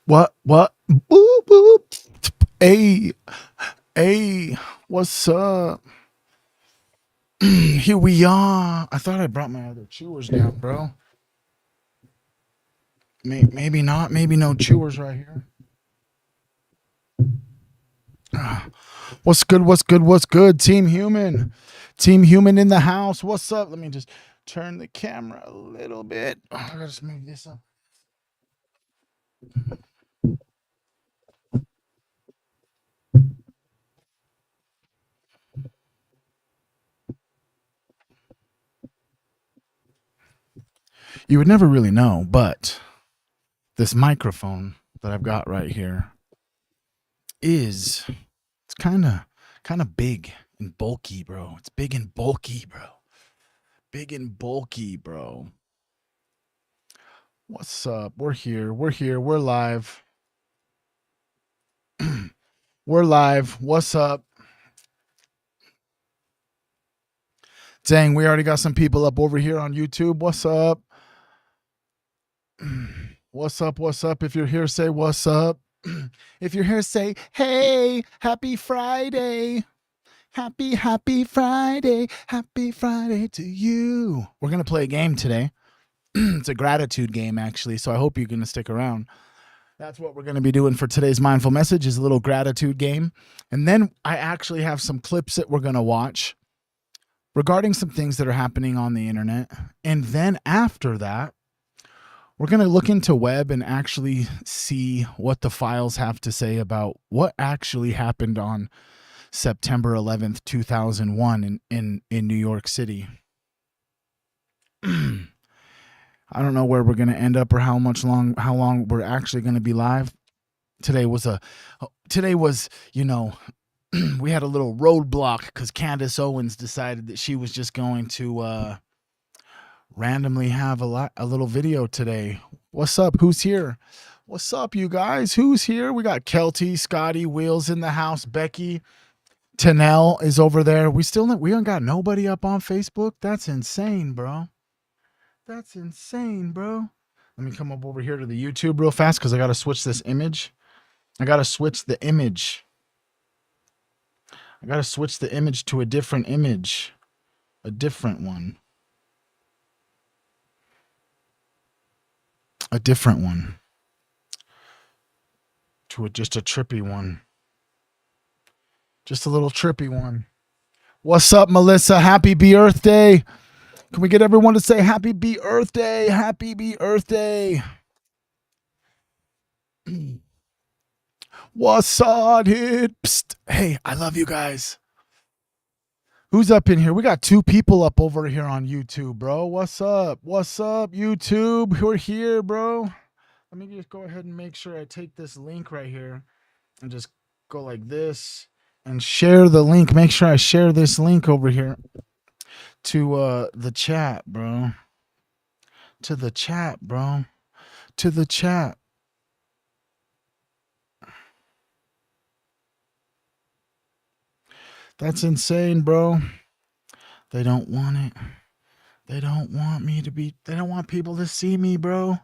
What? Boop, boop. Hey, hey, what's up? Here we are. I thought I brought my other chewers down, bro. Maybe not. Maybe no chewers right here. Ah, what's good? What's good? What's good? Team Human. Team Human in the house. What's up? Let me just turn the camera a little bit. Oh, I gotta just move this up. You would never really know, but this microphone that I've got right here is it's kind of big and bulky, bro. It's big and bulky, bro. Big and bulky, bro. What's up? We're here. We're here. We're live. We're live. What's up? Dang, we already got some people up over here on YouTube. What's up? What's up? What's up? If you're here, say what's up. If you're here, say, hey, happy Friday. Happy Friday. Happy Friday to you. We're going to play a game today. It's a gratitude game, actually, so I hope you're going to stick around. That's what we're going to be doing for today's mindful message is a little gratitude game. And then I actually have some clips that we're going to watch regarding some things that are happening on the internet. And then after that, we're going to look into web and actually see what the files have to say about what actually happened on September 11th, 2001 in New York City. I don't know where we're going to end up or how long we're actually going to be live. Today was, you know, we had a little roadblock because Candace Owens decided that she was just going to randomly have a little video today. What's up? Who's here? What's up, you guys? Who's here? We got Kelty, Scotty, Wheels in the house, Becky, Tanel is over there. We don't got nobody up on Facebook. That's insane, bro. That's insane, bro. Let me come up over here to the YouTube real fast because I got to switch this image. I got to switch the image. I got to switch the image to a different image. A different one. A different one. To just a trippy one. Just a little trippy one. What's up, Melissa? Happy Earth Day. Can we get everyone to say Happy Earth Day? Happy Earth Day. What's up, dude? Psst. Hey, I love you guys. Who's up in here? We got 2 people up over here on YouTube, bro. What's up? What's up, YouTube? We're here, bro. Let me just go ahead and make sure I take this link right here and just go like this and share the link. Make sure I share this link over here to the chat, bro. To the chat, bro. To the chat. That's insane, bro. They don't want it. They don't want me to be. They don't want people to see me, bro.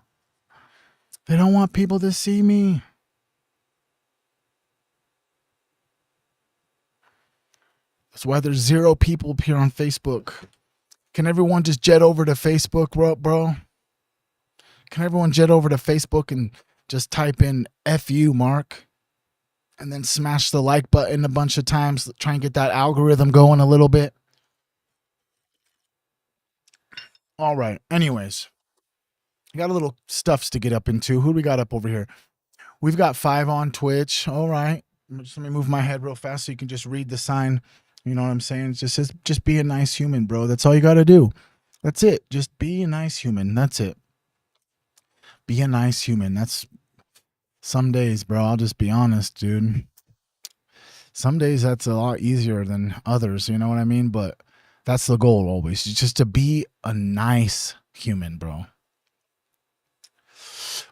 They don't want people to see me. That's why there's 0 people here on Facebook. Can everyone just jet over to Facebook, bro? Can everyone jet over to Facebook and just type in FU, Mark? And then smash the like button a bunch of times. Try and get that algorithm going a little bit. All right. Anyways, I got a little stuffs to get up into. Who do we got up over here? We've got 5 on Twitch. All right. Just let me move my head real fast so you can just read the sign. You know what I'm saying? It just says, just be a nice human, bro. That's all you got to do. That's it. Just be a nice human. That's it. Be a nice human. That's some days, bro. I'll just be honest, dude. Some days that's a lot easier than others. You know what I mean? But that's the goal always. Just to be a nice human, bro.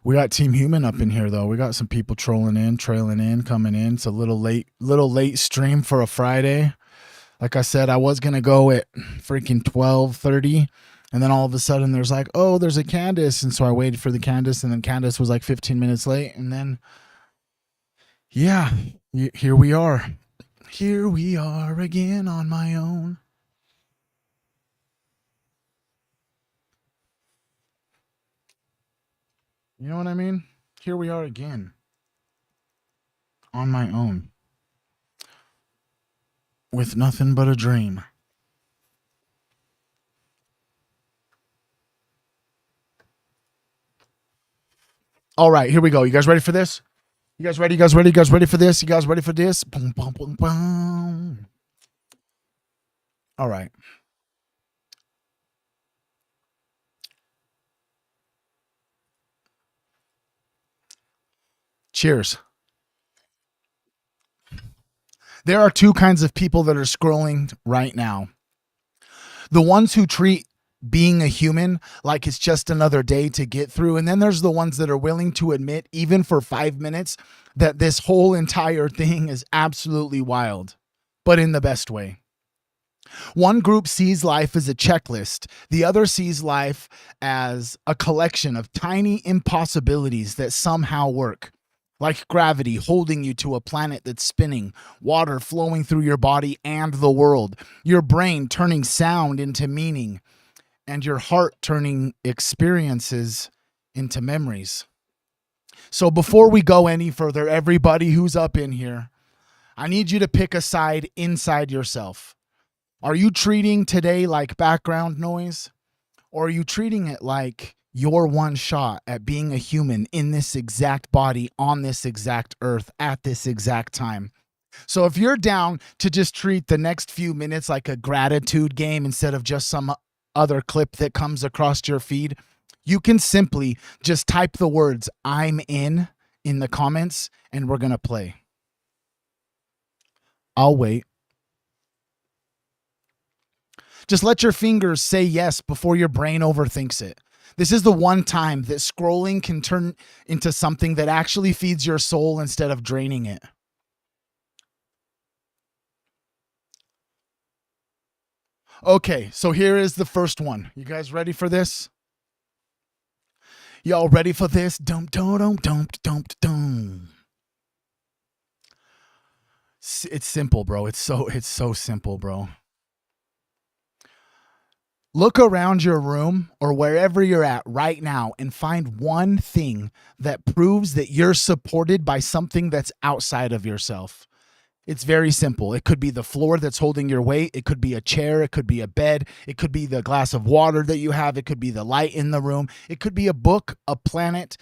We got Team Human up in here, though. We got some people trailing in, coming in. It's a little late stream for a Friday. Like I said, I was going to go at freaking 12:30, And then all of a sudden there's like, oh, there's a Candace. And so I waited for the Candace, and then Candace was like 15 minutes late. And then, yeah, here we are. Here we are again on my own. You know what I mean? Here we are again on my own with nothing but a dream. All right, here we go. You guys ready for this? You guys ready? You guys ready? You guys ready for this? You guys ready for this? Boom, boom, boom, boom. All right. Cheers. There are two kinds of people that are scrolling right now. The ones who treat being a human like it's just another day to get through. And then there's the ones that are willing to admit, even for 5 minutes, that this whole entire thing is absolutely wild, but in the best way. One group sees life as a checklist. The other sees life as a collection of tiny impossibilities that somehow work. Like gravity holding you to a planet that's spinning, water flowing through your body and the world, your brain turning sound into meaning, and your heart turning experiences into memories. So before we go any further, everybody who's up in here, I need you to pick a side inside yourself. Are you treating today like background noise? Or are you treating it like your one shot at being a human in this exact body, on this exact earth, at this exact time? So if you're down to just treat the next few minutes like a gratitude game instead of just some other clip that comes across your feed, you can simply just type the words "I'm in" in the comments, and we're going to play. I'll wait. Just let your fingers say yes before your brain overthinks it. This is the one time that scrolling can turn into something that actually feeds your soul instead of draining it. Okay, so here is the first one. You guys ready for this? Y'all ready for this? Dum dum dum dum dum dum. It's simple, bro. It's so simple, bro. Look around your room or wherever you're at right now and find one thing that proves that you're supported by something that's outside of yourself. It's very simple. It could be the floor that's holding your weight. It could be a chair. It could be a bed. It could be the glass of water that you have. It could be the light in the room. It could be a book, a blanket,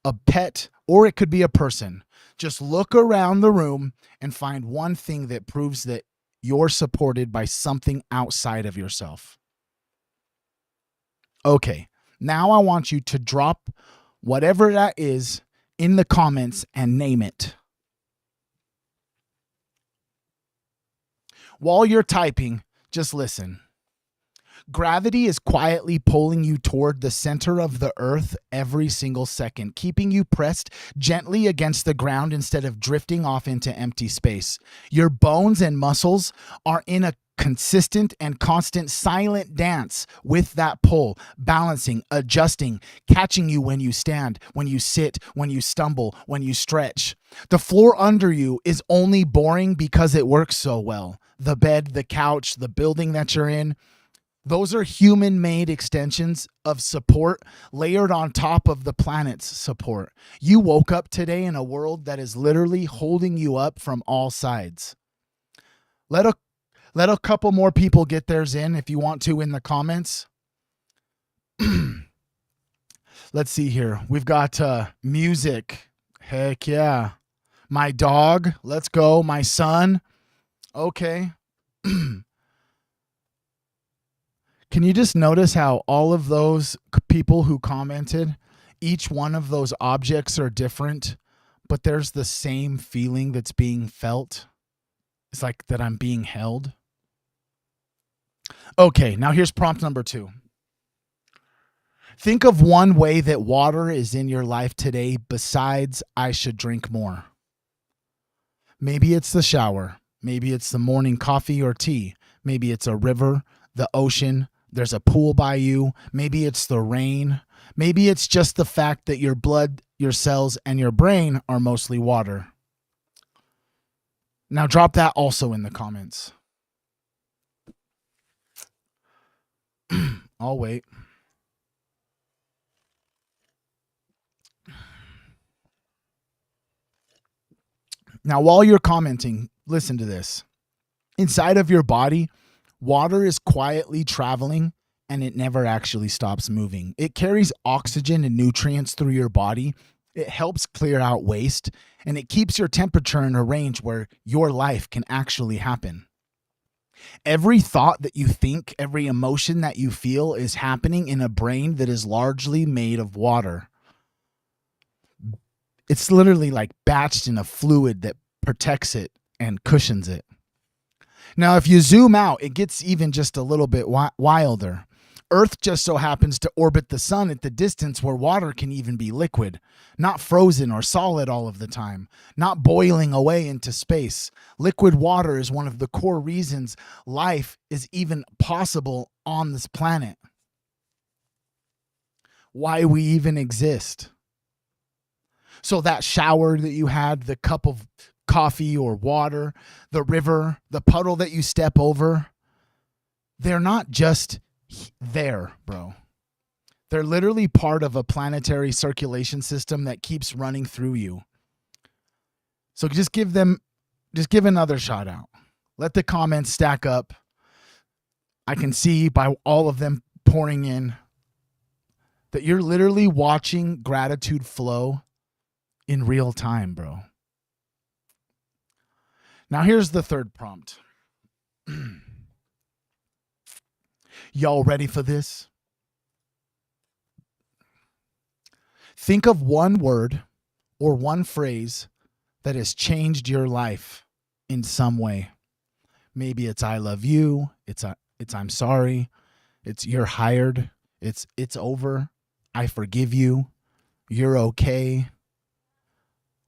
a pet, or it could be a person. Just look around the room and find one thing that proves that you're supported by something outside of yourself. Okay, now I want you to drop whatever that is in the comments and name it. While you're typing, just listen. Gravity is quietly pulling you toward the center of the earth every single second, keeping you pressed gently against the ground instead of drifting off into empty space. Your bones and muscles are in a consistent and constant silent dance with that pull, balancing, adjusting, catching you when you stand, when you sit, when you stumble, when you stretch. The floor under you is only boring because it works so well. The bed, the couch, the building that you're in, those are human-made extensions of support layered on top of the planet's support. You woke up today in a world that is literally holding you up from all sides. Let a couple more people get theirs in if you want to in the comments. Let's see here. We've got music. Heck yeah. My dog. Let's go. My son. Okay. Can you just notice how all of those people who commented, each one of those objects are different, but there's the same feeling that's being felt? It's like that I'm being held. Okay, now here's prompt number 2. Think of one way that water is in your life today besides I should drink more. Maybe it's the shower. Maybe it's the morning coffee or tea. Maybe it's a river, the ocean, there's a pool by you, maybe it's the rain, maybe it's just the fact that your blood, your cells, and your brain are mostly water. Now drop that also in the comments. I'll wait. Now, while you're commenting, listen to this. Inside of your body, water is quietly traveling and it never actually stops moving. It carries oxygen and nutrients through your body. It helps clear out waste, and it keeps your temperature in a range where your life can actually happen. Every thought that you think, every emotion that you feel is happening in a brain that is largely made of water. It's literally like batched in a fluid that protects it and cushions it. Now, if you zoom out, it gets even just a little bit wilder. Earth just so happens to orbit the sun at the distance where water can even be liquid, not frozen or solid all of the time, not boiling away into space. Liquid water is one of the core reasons life is even possible on this planet. Why we even exist. So that shower that you had, the cup of coffee or water, the river, the puddle that you step over, they're not just there, bro. They're literally part of a planetary circulation system that keeps running through you. So just give another shout out. Let the comments stack up. I can see by all of them pouring in that you're literally watching gratitude flow in real time, bro. Now here's the third prompt. Y'all ready for this? Think of one word or one phrase that has changed your life in some way. Maybe it's I love you, it's I'm sorry, it's you're hired, it's over, I forgive you, you're okay.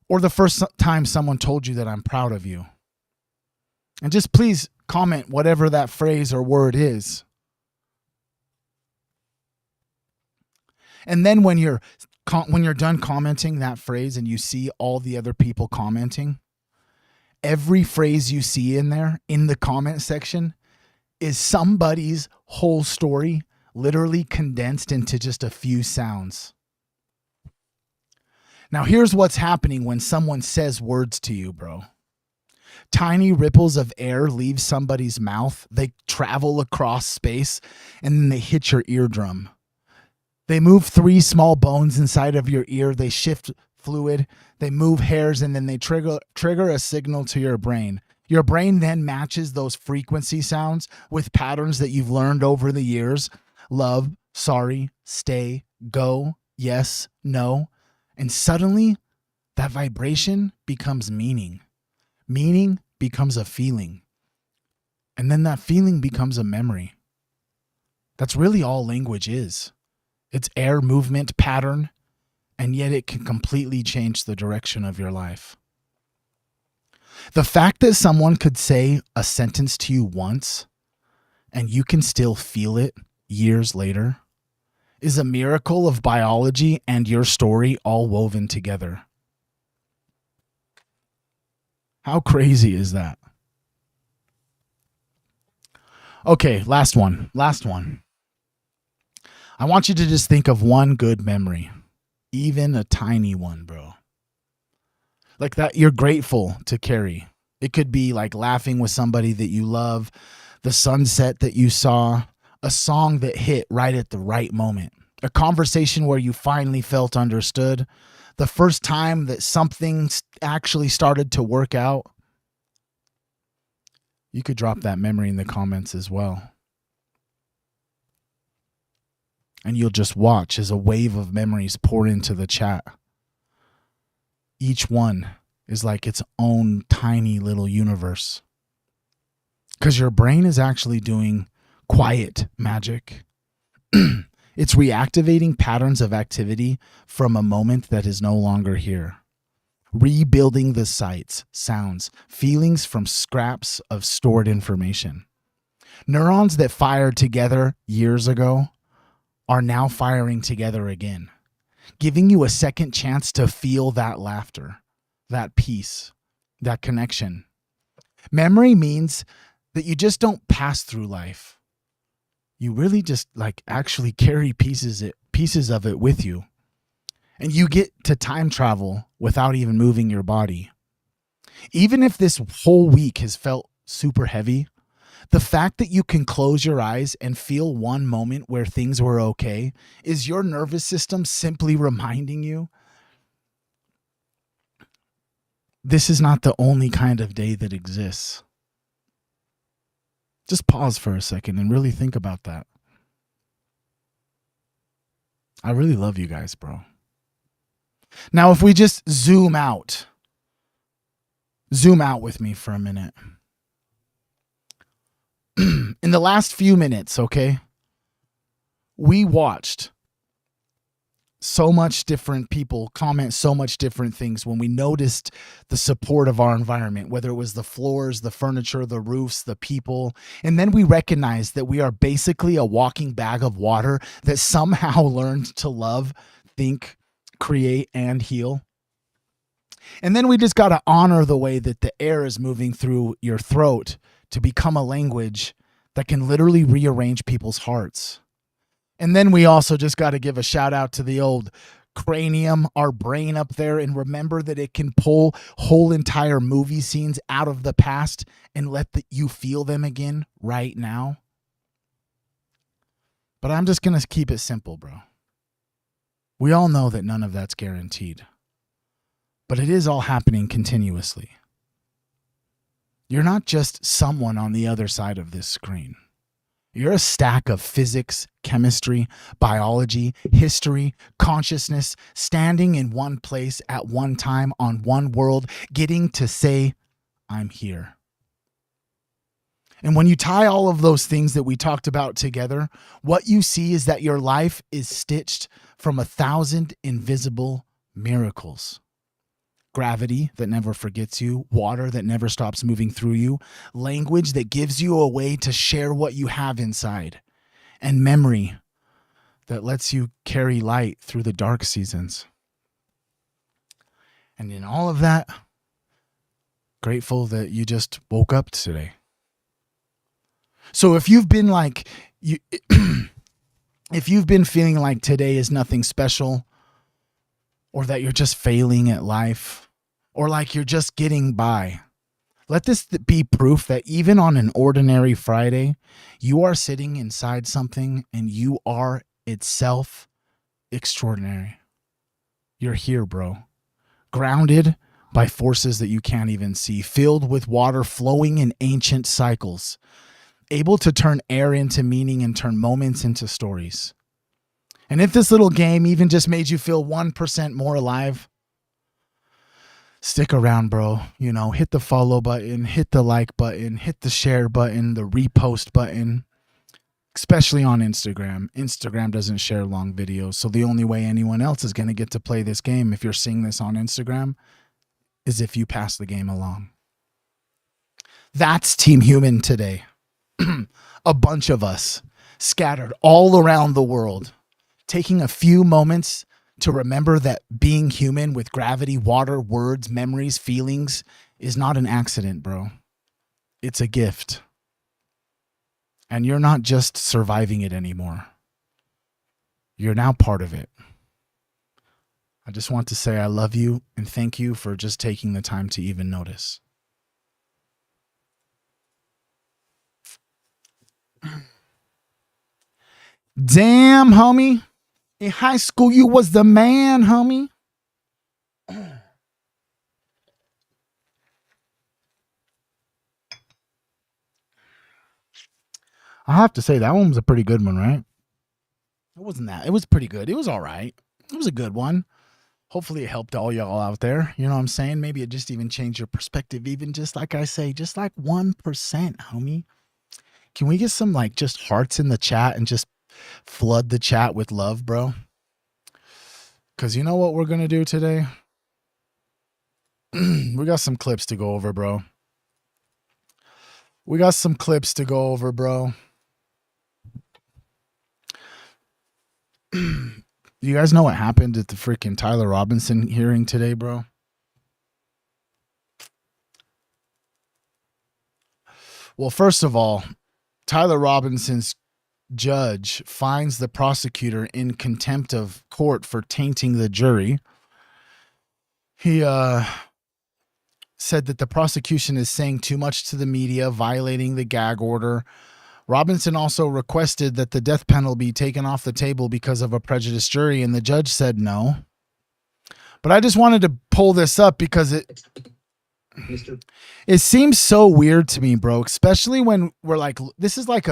Or the first time someone told you that I'm proud of you. And just please comment whatever that phrase or word is. And then when you're done commenting that phrase and you see all the other people commenting, every phrase you see in there in the comment section is somebody's whole story literally condensed into just a few sounds. Now, here's what's happening when someone says words to you, bro. Tiny ripples of air leave somebody's mouth. They travel across space, and then they hit your eardrum. They move 3 small bones inside of your ear. They shift fluid. They move hairs, and then they trigger a signal to your brain. Your brain then matches those frequency sounds with patterns that you've learned over the years. Love, sorry, stay, go, yes, no. And suddenly, that vibration becomes meaning. Meaning becomes a feeling. And then that feeling becomes a memory. That's really all language is. It's air movement pattern, and yet it can completely change the direction of your life. The fact that someone could say a sentence to you once, and you can still feel it years later, is a miracle of biology and your story all woven together. How crazy is that? Okay, last one. I want you to just think of one good memory, even a tiny one, bro. Like that you're grateful to carry. It could be like laughing with somebody that you love, the sunset that you saw, a song that hit right at the right moment, a conversation where you finally felt understood, the first time that something actually started to work out. You could drop that memory in the comments as well. And you'll just watch as a wave of memories pour into the chat. Each one is like its own tiny little universe. Because your brain is actually doing quiet magic. It's reactivating patterns of activity from a moment that is no longer here. Rebuilding the sights, sounds, feelings from scraps of stored information. Neurons that fired together years ago are now firing together again, giving you a second chance to feel that laughter, that peace, that connection. Memory means that you just don't pass through life. You really just like actually carry pieces of it with you. And you get to time travel without even moving your body. Even if this whole week has felt super heavy, the fact that you can close your eyes and feel one moment where things were okay is your nervous system simply reminding you this is not the only kind of day that exists. Just pause for a second and really think about that. I really love you guys, bro. Now, if we just zoom out with me for a minute. In the last few minutes, okay, we watched so much different people comment so much different things when we noticed the support of our environment, whether it was the floors, the furniture, the roofs, the people. And then we recognized that we are basically a walking bag of water that somehow learned to love, think, create, and heal. And then we just got to honor the way that the air is moving through your throat to become a language that can literally rearrange people's hearts. And then we also just got to give a shout out to the old cranium, our brain up there, and remember that it can pull whole entire movie scenes out of the past and let you feel them again right now. But I'm just going to keep it simple, bro. We all know that none of that's guaranteed. But it is all happening continuously. You're not just someone on the other side of this screen. You're a stack of physics, chemistry, biology, history, consciousness, standing in one place at one time on one world, getting to say, I'm here. And when you tie all of those things that we talked about together, what you see is that your life is stitched from 1,000 invisible miracles. Gravity that never forgets you, water that never stops moving through you, language that gives you a way to share what you have inside, and memory that lets you carry light through the dark seasons. And in all of that, grateful that you just woke up today. So if you've been like, if you've been feeling like today is nothing special, or that you're just failing at life, or like you're just getting by, let this be proof that even on an ordinary Friday, you are sitting inside something and you are itself extraordinary. You're here, bro. Grounded by forces that you can't even see, filled with water flowing in ancient cycles, able to turn air into meaning and turn moments into stories. And if this little game even just made you feel 1% more alive, stick around, bro. You know, hit the follow button, hit the like button, hit the share button, the repost button, especially on Instagram. Instagram doesn't share long videos, so the only way anyone else is going to get to play this game if you're seeing this on Instagram is if you pass the game along. That's Team Human today. A bunch of us scattered all around the world, taking a few moments to remember that being human with gravity, water, words, memories, feelings is not an accident, bro. It's a gift. And you're not just surviving it anymore. You're now part of it. I just want to say I love you and thank you for just taking the time to even notice. Damn, homie. In high school, you was the man, homie. I have to say that one was a pretty good one, right? It wasn't that. It was pretty good. It was all right. It was a good one. Hopefully it helped all y'all out there. You know what I'm saying? Maybe it just even changed your perspective. Even just like I say, just like 1%, homie. Can we get some like just hearts in the chat and just flood the chat with love, bro? Because you know what we're going to do today? We got some clips to go over, bro. We got some clips to go over, bro. You guys know what happened at the freaking Tyler Robinson hearing today, bro? Well, first of all, Tyler Robinson's judge finds the prosecutor in contempt of court for tainting the jury. He said that the prosecution is saying too much to the media, violating the gag order. Robinson also requested that the death penalty be taken off the table because of a prejudiced jury, and the judge said no. But I just wanted to pull this up because it seems so weird to me, bro, especially when we're like, this is like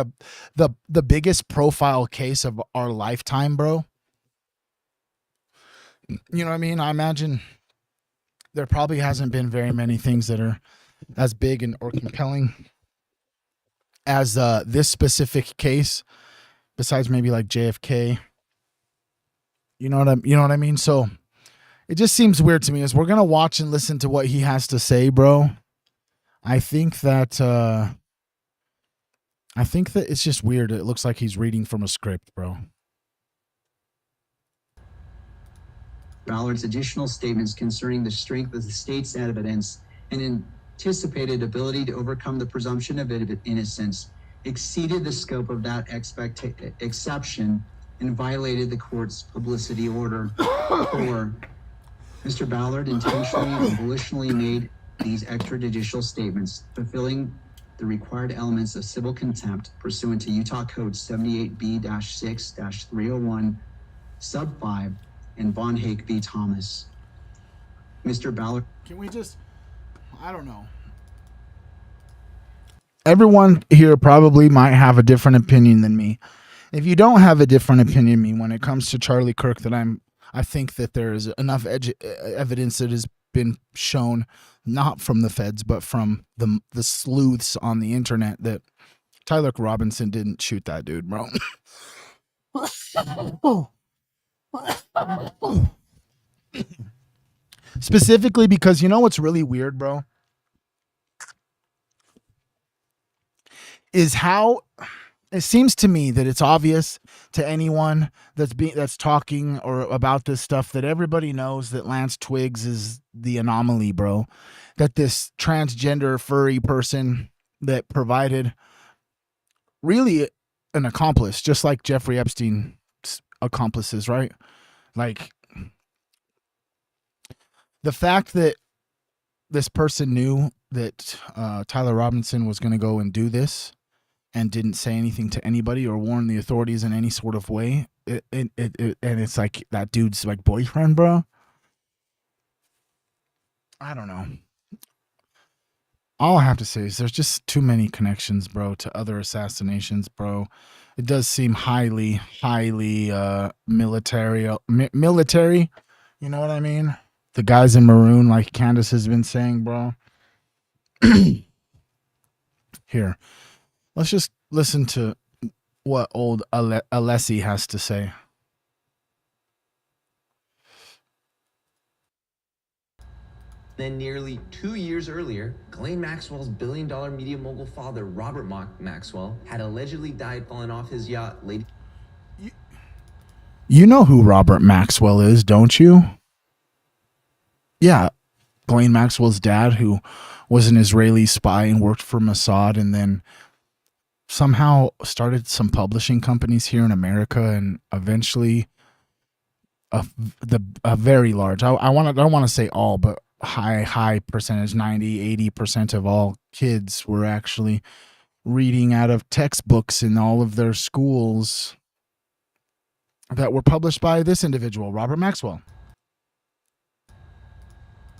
the biggest profile case of our lifetime, bro. You know what I mean? I imagine there probably hasn't been very many things that are as big and or compelling as this specific case, besides maybe like JFK. You know what I mean? So it just seems weird to me. As we're gonna watch and listen to what he has to say, bro, I think that it's just weird. It looks like he's reading from a script, bro. Ballard's additional statements concerning the strength of the state's evidence and anticipated ability to overcome the presumption of innocence exceeded the scope of that exception and violated the court's publicity order. 4. Mr. Ballard intentionally and volitionally made these extrajudicial statements, fulfilling the required elements of civil contempt pursuant to Utah Code 78B-6-301, sub 5, and Von Hake v. Thomas. Mr. Ballard. Can we just, I don't know. Everyone here probably might have a different opinion than me. If you don't have a different opinion than me when it comes to Charlie Kirk, that I think that there is enough evidence that has been shown, not from the feds, but from the sleuths on the internet, that Tyler Robinson didn't shoot that dude, bro. Specifically because you know what's really weird, bro? Is how it seems to me that it's obvious to anyone that's talking or about this stuff that everybody knows that Lance Twiggs is the anomaly, bro. That this transgender furry person that provided really an accomplice, just like Jeffrey Epstein's accomplices, right? Like the fact that this person knew that Tyler Robinson was going to go and do this and didn't say anything to anybody or warn the authorities in any sort of way. And it's like that dude's like boyfriend, bro. I don't know. All I have to say is there's just too many connections, bro, to other assassinations, bro. It does seem highly military. You know what I mean? The guys in maroon, like Candace has been saying, bro. Here. Let's just listen to what old Alessi has to say. Then nearly 2 years earlier, Ghislaine Maxwell's billion-dollar media mogul father, Robert Maxwell, had allegedly died falling off his yacht. You know who Robert Maxwell is, don't you? Yeah, Ghislaine Maxwell's dad, who was an Israeli spy and worked for Mossad, and then somehow started some publishing companies here in America, and eventually a very large, I don't want to say all, but high percentage, 90-80% of all kids were actually reading out of textbooks in all of their schools that were published by this individual, Robert Maxwell.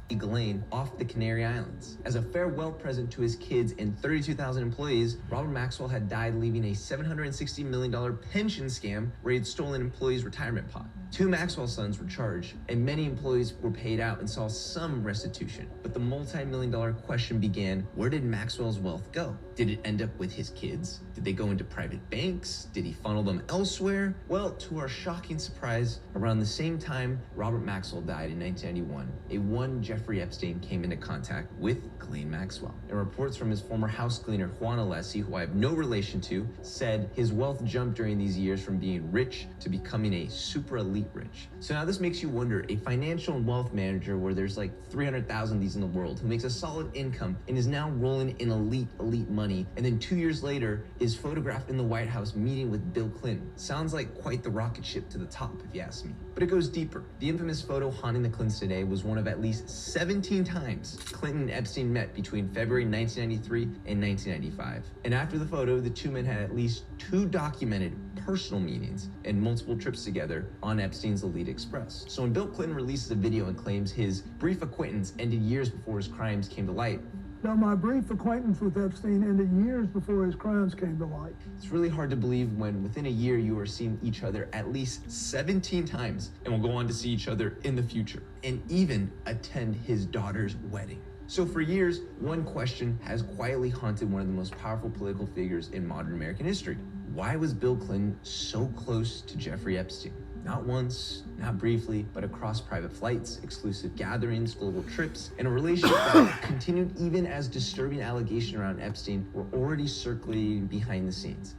Ghislaine off the Canary Islands. As a farewell present to his kids and 32,000 employees, Robert Maxwell had died leaving a $760 million pension scam where he had stolen employees' retirement pot. 2 Maxwell sons were charged, and many employees were paid out and saw some restitution. But the multi-million-dollar question began, where did Maxwell's wealth go? Did it end up with his kids? Did they go into private banks? Did he funnel them elsewhere? Well, to our shocking surprise, around the same time Robert Maxwell died in 1991, a one Jeffrey Jeffrey Epstein came into contact with Ghislaine Maxwell. And reports from his former house cleaner, Juan Alessi, who I have no relation to, said his wealth jumped during these years from being rich to becoming a super elite rich. So now this makes you wonder, a financial and wealth manager where there's like 300,000 of these in the world, who makes a solid income and is now rolling in elite money, and then 2 years later is photographed in the White House meeting with Bill Clinton. Sounds like quite the rocket ship to the top, if you ask me. But it goes deeper. The infamous photo haunting the Clintons today was one of at least 17 times Clinton and Epstein met between February 1993 and 1995. And after the photo, the two men had at least 2 documented personal meetings and multiple trips together on Epstein's Elite Express. So when Bill Clinton releases a video and claims his brief acquaintance ended years before his crimes came to light, Now, my brief acquaintance with Epstein ended years before his crimes came to light. it's really hard to believe when within a year you are seeing each other at least 17 times and will go on to see each other in the future and even attend his daughter's wedding. So for years, one question has quietly haunted one of the most powerful political figures in modern American history. Why was Bill Clinton so close to Jeffrey Epstein? Not once, not briefly, but across private flights, exclusive gatherings, global trips, and a relationship that continued even as disturbing allegations around Epstein were already circulating behind the scenes.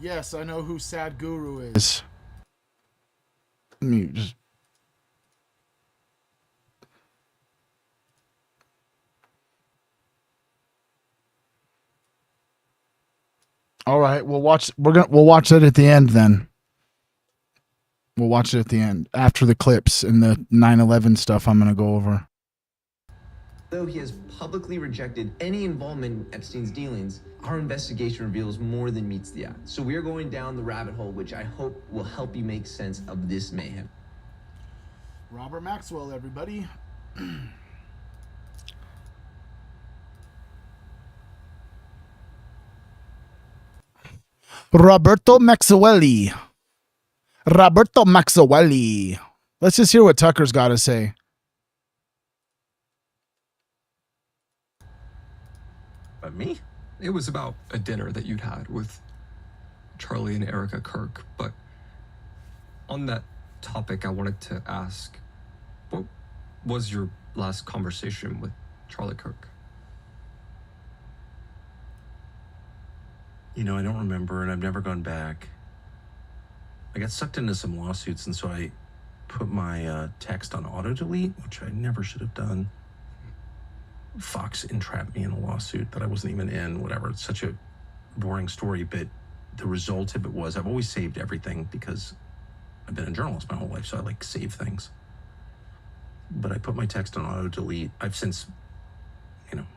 Yes, I know who Sad Guru is. Let me just... All right, we'll watch it at the end then. We'll watch it at the end after the clips and the 9/11 stuff I'm going to go over. Though he has publicly rejected any involvement in Epstein's dealings, our investigation reveals more than meets the eye. So we are going down the rabbit hole, which I hope will help you make sense of this mayhem. Robert Maxwell, everybody. Roberto Maxwelli. Roberto Maxwelli. Let's just hear what Tucker's got to say. But me? It was about a dinner that you'd had with Charlie and Erica Kirk. But on that topic, I wanted to ask, what was your last conversation with Charlie Kirk? You know, I don't remember, and I've never gone back. I got sucked into some lawsuits, and so I put my text on auto-delete, which I never should have done. Fox entrapped me in a lawsuit that I wasn't even in, whatever. It's such a boring story, but the result of it was I've always saved everything because I've been a journalist my whole life, so I like save things. But I put my text on auto-delete. I've since,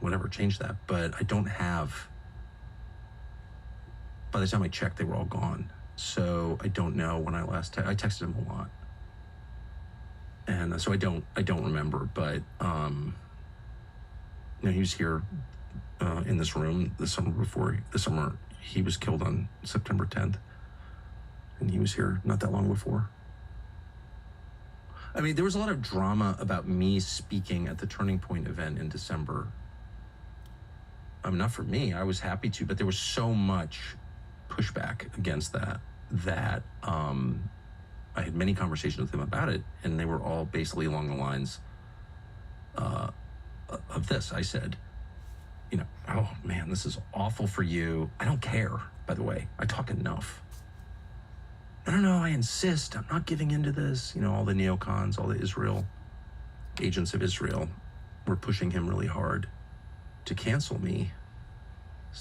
whatever, changed that, but I don't have... By the time I checked, they were all gone. So I don't know when I last I texted him a lot. And so I don't remember, but he was here in this room the summer he was killed on September 10th. And he was here not that long before. I mean, there was a lot of drama about me speaking at the Turning Point event in December. Not for me, I was happy to, but there was so much pushback against that I had many conversations with him about it, and they were all basically along the lines of this. I said, oh man, this is awful for you. I don't care, by the way. I talk enough. No, I insist. I'm not giving into this. All the neocons, all the agents of Israel were pushing him really hard to cancel me.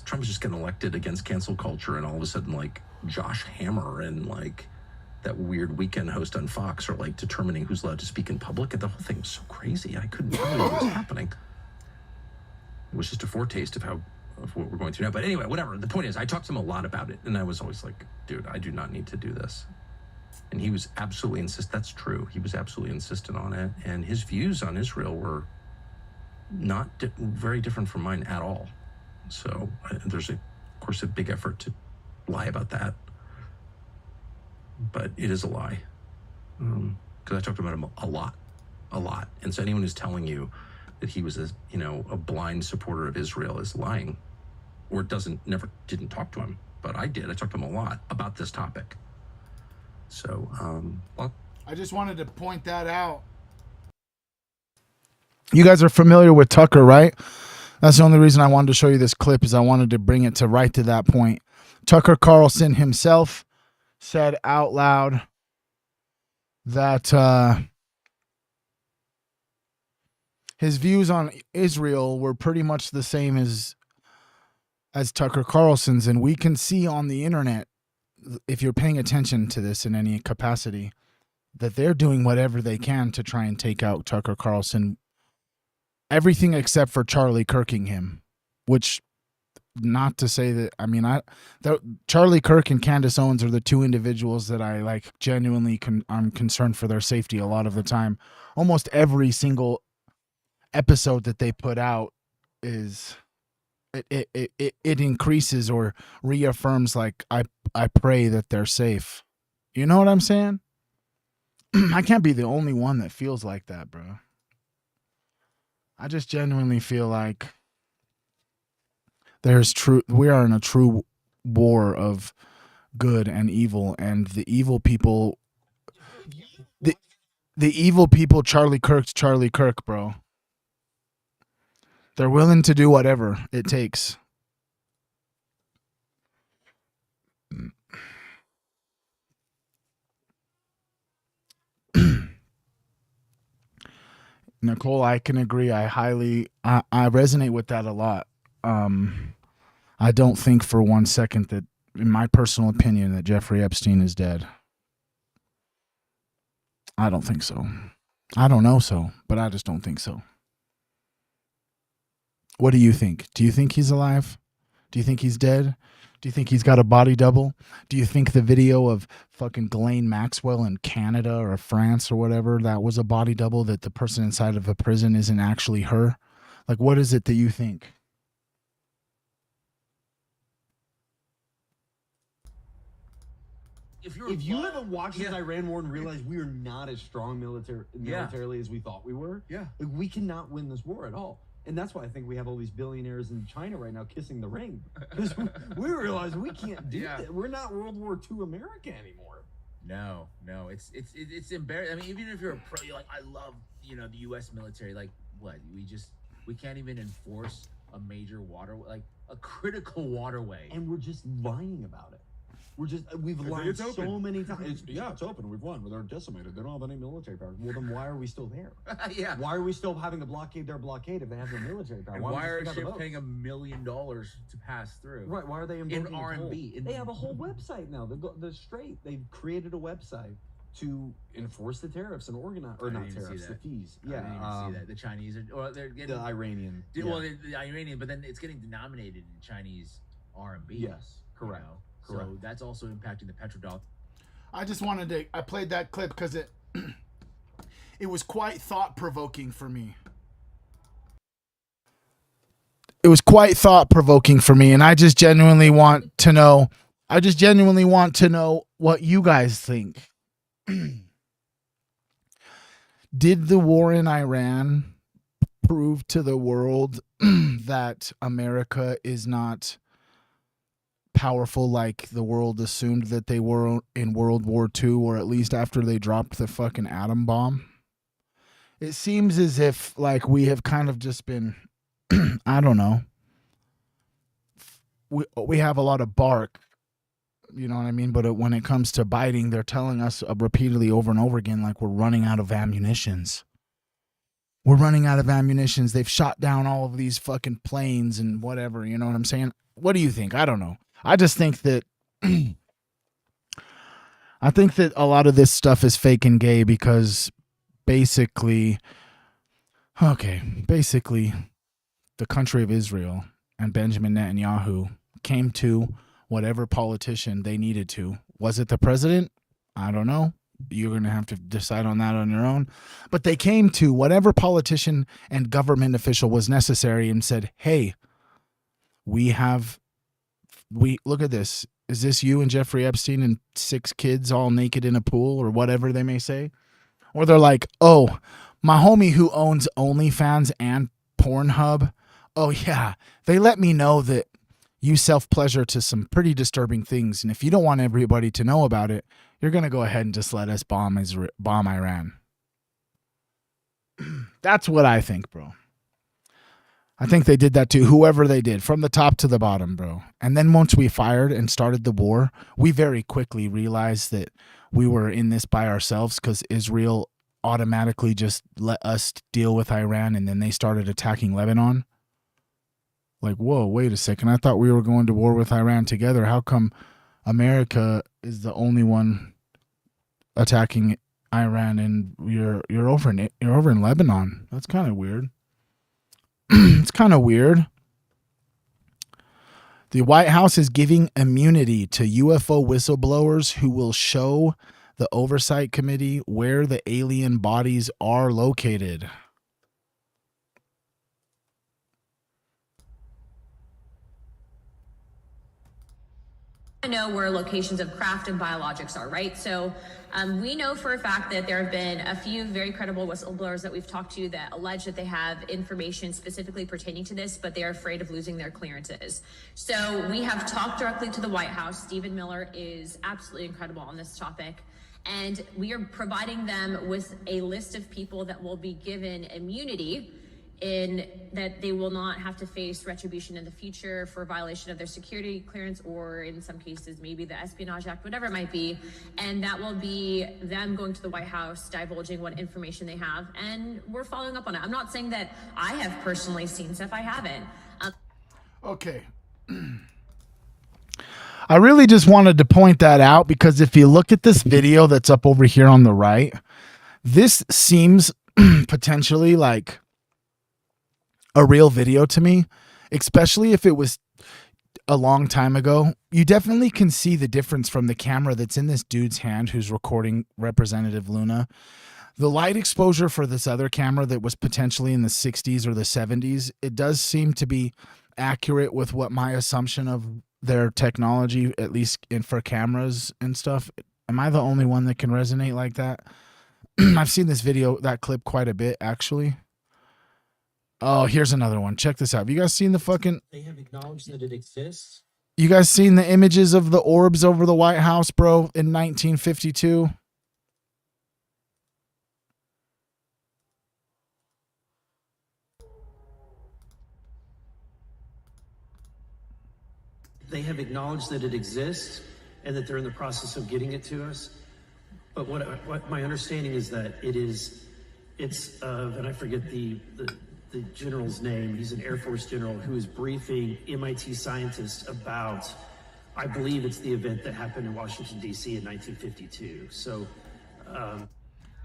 Trump's just getting elected against cancel culture, and all of a sudden, Josh Hammer and that weird weekend host on Fox are determining who's allowed to speak in public. And the whole thing was so crazy. I couldn't believe what was happening. It was just a foretaste of what we're going through now. But anyway, whatever. The point is, I talked to him a lot about it, and I was always like, dude, I do not need to do this. And he was absolutely that's true. He was absolutely insistent on it. And his views on Israel were not very different from mine at all. So there's, of course, a big effort to lie about that. But it is a lie. Because I talked about him a lot. And so anyone who's telling you that he was a blind supporter of Israel is lying, or didn't talk to him. But I did. I talked to him a lot about this topic. So, I just wanted to point that out. You guys are familiar with Tucker, right? That's the only reason I wanted to show you this clip, is I wanted to bring it to right to that point. Tucker Carlson himself said out loud that his views on Israel were pretty much the same as Tucker Carlson's, and we can see on the internet, if you're paying attention to this in any capacity, that they're doing whatever they can to try and take out Tucker Carlson. Everything except for Charlie Kirking him, which, not to say that, I mean, Charlie Kirk and Candace Owens are the two individuals that I like genuinely I'm concerned for their safety a lot of the time. Almost every single episode that they put out is it increases or reaffirms, like, I pray that they're safe. You know what I'm saying? I can't be the only one that feels like that, bro. I just genuinely feel like we are in a true war of good and evil, and the evil people, the evil people, Charlie Kirk, bro. They're willing to do whatever it takes. Nicole, I can agree. I resonate with that a lot. I don't think for one second that, in my personal opinion, that Jeffrey Epstein is dead. I don't think so. I don't know so, but I just don't think so. What do you think? Do you think he's alive? Do you think he's dead? Do you think he's got a body double? Do you think the video of fucking Ghislaine Maxwell in Canada or France or whatever, that was a body double, that the person inside of a prison isn't actually her? Like, what is it that you think? If you haven't watched this Iran war and realized we are not as strong militarily as we thought we were, like, we cannot win this war at all. And that's why I think we have all these billionaires in China right now kissing the ring, because we realize we can't do that. We're not World War II America anymore. No, it's embarrassing. I mean, even if you're a pro, you're like, I love, the U.S. military. Like, what? We can't even enforce a major like a critical waterway, and we're just lying about it. We've lied so many times. It's open. We've won. They're decimated. They don't have any military power. Well, then why are we still there? Yeah. Why are we still having to blockade their blockade if they have no military power? And why are ships paying $1 million to pass through? Right. Why are they in R&B? They have a whole website now. They're straight. They've created a website to enforce the tariffs and organize, or not tariffs, the fees. Yeah, I didn't even see that. The Chinese they're getting the Iranian. Well, the Iranian, but then it's getting denominated in Chinese RMB. Yes, correct. So that's also impacting the petrodollar. I just wanted to. I played that clip because it was quite thought provoking for me. It was quite thought provoking for me, and I just genuinely want to know. What you guys think. Did the war in Iran prove to the world that America is not powerful like the world assumed that they were in World War II, or at least after they dropped the fucking atom bomb? It seems as if, like, we have kind of just been I don't know, we have a lot of bark, you know what I mean, but when it comes to biting, they're telling us repeatedly over and over again, like, we're running out of ammunitions. They've shot down all of these fucking planes and whatever, you know what I'm saying? What do you think? I don't know. I just think that a lot of this stuff is fake and gay, because basically the country of Israel and Benjamin Netanyahu came to whatever politician they needed to. Was it the president? I don't know. You're going to have to decide on that on your own. But they came to whatever politician and government official was necessary and said, hey, we look at this. Is this you and Jeffrey Epstein and 6 kids all naked in a pool, or whatever they may say? Or they're like, oh, my homie who owns OnlyFans and Pornhub, oh yeah, they let me know that you self-pleasure to some pretty disturbing things, and if you don't want everybody to know about it, you're going to go ahead and just let us bomb Iran. That's what I think, bro. I think they did that to whoever they did, from the top to the bottom, bro. And then once we fired and started the war, we very quickly realized that we were in this by ourselves because Israel automatically just let us deal with Iran, and then they started attacking Lebanon. Like, whoa, wait a second. I thought we were going to war with Iran together. How come America is the only one attacking Iran and you're over in Lebanon? That's kind of weird. It's kind of weird. The White House is giving immunity to UFO whistleblowers who will show the oversight committee where the alien bodies are located. Know where locations of craft and biologics are, right? So we know for a fact that there have been a few very credible whistleblowers that we've talked to that allege that they have information specifically pertaining to this, but they're afraid of losing their clearances. So we have talked directly to the White House. Stephen Miller is absolutely incredible on this topic. And we are providing them with a list of people that will be given immunity in that they will not have to face retribution in the future for violation of their security clearance, or in some cases maybe the Espionage Act, whatever it might be. And that will be them going to the White House, divulging what information they have, and we're following up on it. I'm not saying that I have personally seen stuff. I haven't. Okay. I really just wanted to point that out because if you look at this video that's up over here on the right, this seems potentially like a real video to me, especially if it was a long time ago. You definitely can see the difference from the camera that's in this dude's hand who's recording Representative Luna. The light exposure for this other camera that was potentially in the 60s or the 70s, it does seem to be accurate with what my assumption of their technology, at least for cameras and stuff. Am I the only one that can resonate like that? I've seen this video, that clip, quite a bit, actually. Oh, here's another one. Check this out. Have you guys seen the fucking... They have acknowledged that it exists. You guys seen the images of the orbs over the White House, bro, in 1952? They have acknowledged that it exists and that they're in the process of getting it to us. But what my understanding is that and I forget the general's name. He's an Air Force general who is briefing MIT scientists about, I believe it's the event that happened in Washington, D.C. in 1952. So, do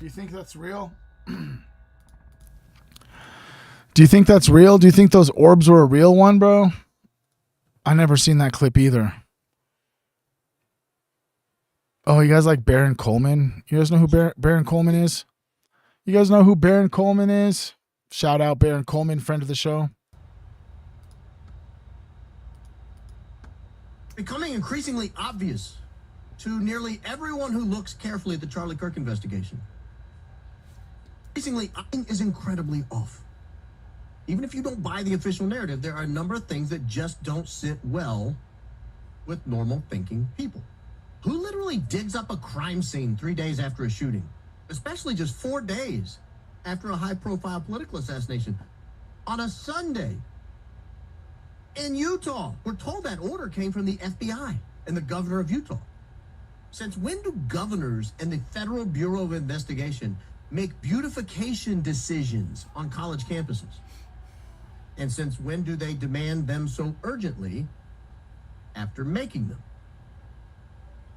you think that's real? Do you think that's real? Do you think those orbs were a real one, bro? I never seen that clip either. Oh, you guys like Baron Coleman? You guys know who Baron Coleman is? You guys know who Baron Coleman is? Shout out Baron Coleman, friend of the show. Becoming increasingly obvious to nearly everyone who looks carefully at the Charlie Kirk investigation. Increasingly, something is incredibly off. Even if you don't buy the official narrative, there are a number of things that just don't sit well with normal thinking people. Who literally digs up a crime scene 3 days after a shooting? Especially just 4 days after a high-profile political assassination on a Sunday in Utah. We're told that order came from the FBI and the governor of Utah. Since when do governors and the Federal Bureau of Investigation make beautification decisions on college campuses? And since when do they demand them so urgently after making them?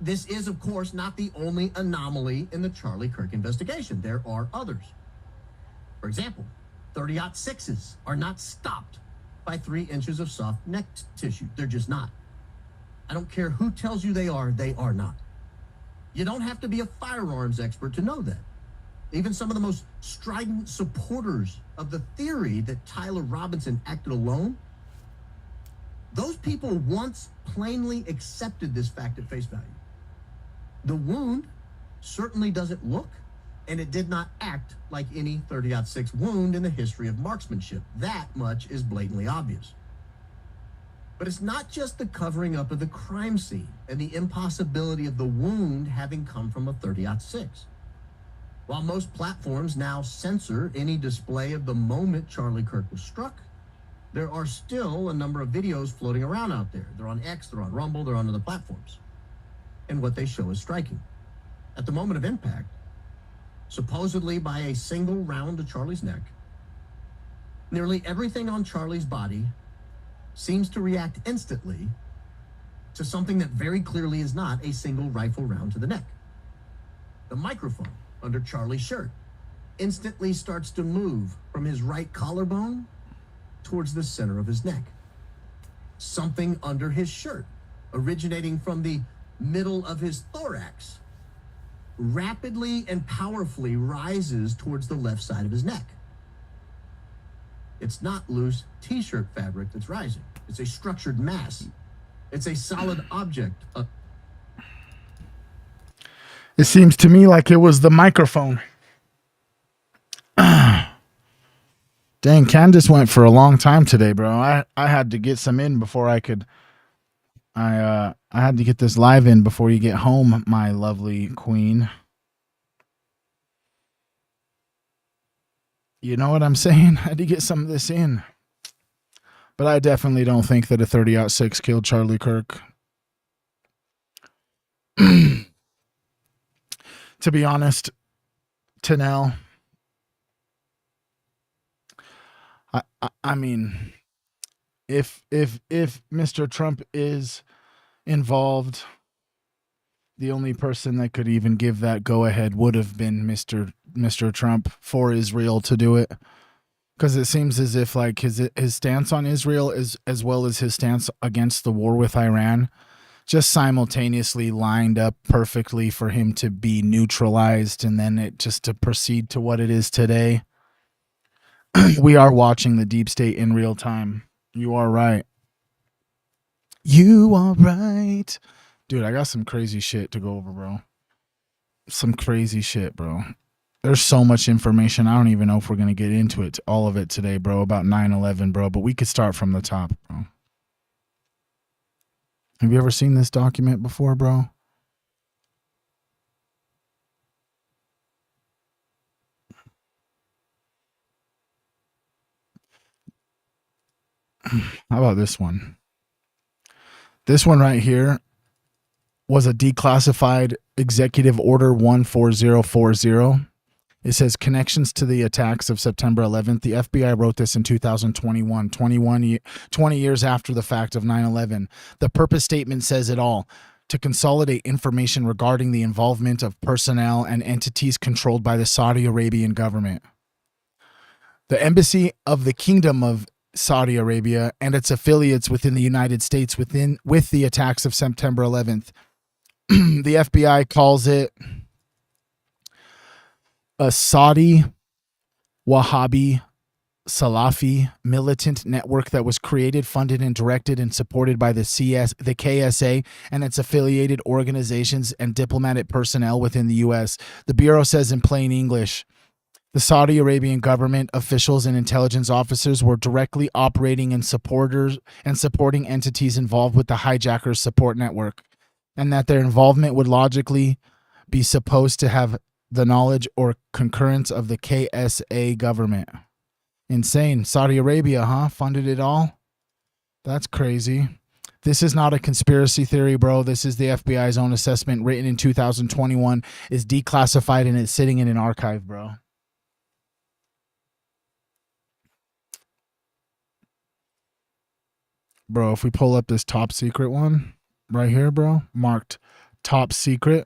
This is, of course, not the only anomaly in the Charlie Kirk investigation. There are others. For example, 30-06s are not stopped by 3 inches of soft neck tissue. They're just not. I don't care who tells you they are not. You don't have to be a firearms expert to know that. Even some of the most strident supporters of the theory that Tyler Robinson acted alone, those people once plainly accepted this fact at face value. The wound certainly doesn't look, and it did not act like any 30-06 wound in the history of marksmanship. That much is blatantly obvious. But it's not just the covering up of the crime scene and the impossibility of the wound having come from a 30-06. While most platforms now censor any display of the moment Charlie Kirk was struck, there are still a number of videos floating around out there. They're on X, they're on Rumble, they're on other platforms. And what they show is striking. At the moment of impact, supposedly by a single round to Charlie's neck, nearly everything on Charlie's body seems to react instantly to something that very clearly is not a single rifle round to the neck. The microphone under Charlie's shirt instantly starts to move from his right collarbone towards the center of his neck. Something under his shirt, originating from the middle of his thorax, rapidly and powerfully rises towards the left side of his neck. It's not loose t-shirt fabric that's rising. It's a structured mass. It's a solid object. It seems to me like it was the microphone. Dang, Candace went for a long time today, bro. I had to get some in before I could. I had to get this live in before you get home, my lovely queen. You know what I'm saying? I had to get some of this in. But I definitely don't think that a 30-06 killed Charlie Kirk. To be honest, Tanel, I mean, if Mr. Trump is involved, the only person that could even give that go-ahead would have been Mr. Trump for Israel to do it. Because it seems as if like his stance on Israel is as well as his stance against the war with Iran just simultaneously lined up perfectly for him to be neutralized and then it just to proceed to what it is today. We are watching the deep state in real time. You are right. You are right. Dude, I got some crazy shit to go over, bro. Some crazy shit, bro. There's so much information. I don't even know if we're going to get into it, all of it today, bro, about 9/11, bro. But we could start from the top, bro. Have you ever seen this document before, bro? How about this one? This one right here was a declassified Executive Order 14040. It says connections to the attacks of September 11th. The FBI wrote this in 2021, 20 years after the fact of 9/11. The purpose statement says it all: to consolidate information regarding the involvement of personnel and entities controlled by the Saudi Arabian government. The Embassy of the Kingdom of Saudi Arabia and its affiliates within the United States with the attacks of September 11th. The FBI calls it a Saudi Wahhabi Salafi militant network that was created, funded, and directed and supported by the KSA and its affiliated organizations and diplomatic personnel within the U.S. The Bureau says in plain English, the Saudi Arabian government officials and intelligence officers were directly operating and supporting entities involved with the hijackers support network, and that their involvement would logically be supposed to have the knowledge or concurrence of the KSA government. Insane. Saudi Arabia, huh? Funded it all? That's crazy. This is not a conspiracy theory, bro. This is the FBI's own assessment, written in 2021, is declassified, and it's sitting in an archive, bro. Bro, if we pull up this top secret one right here, bro, marked top secret.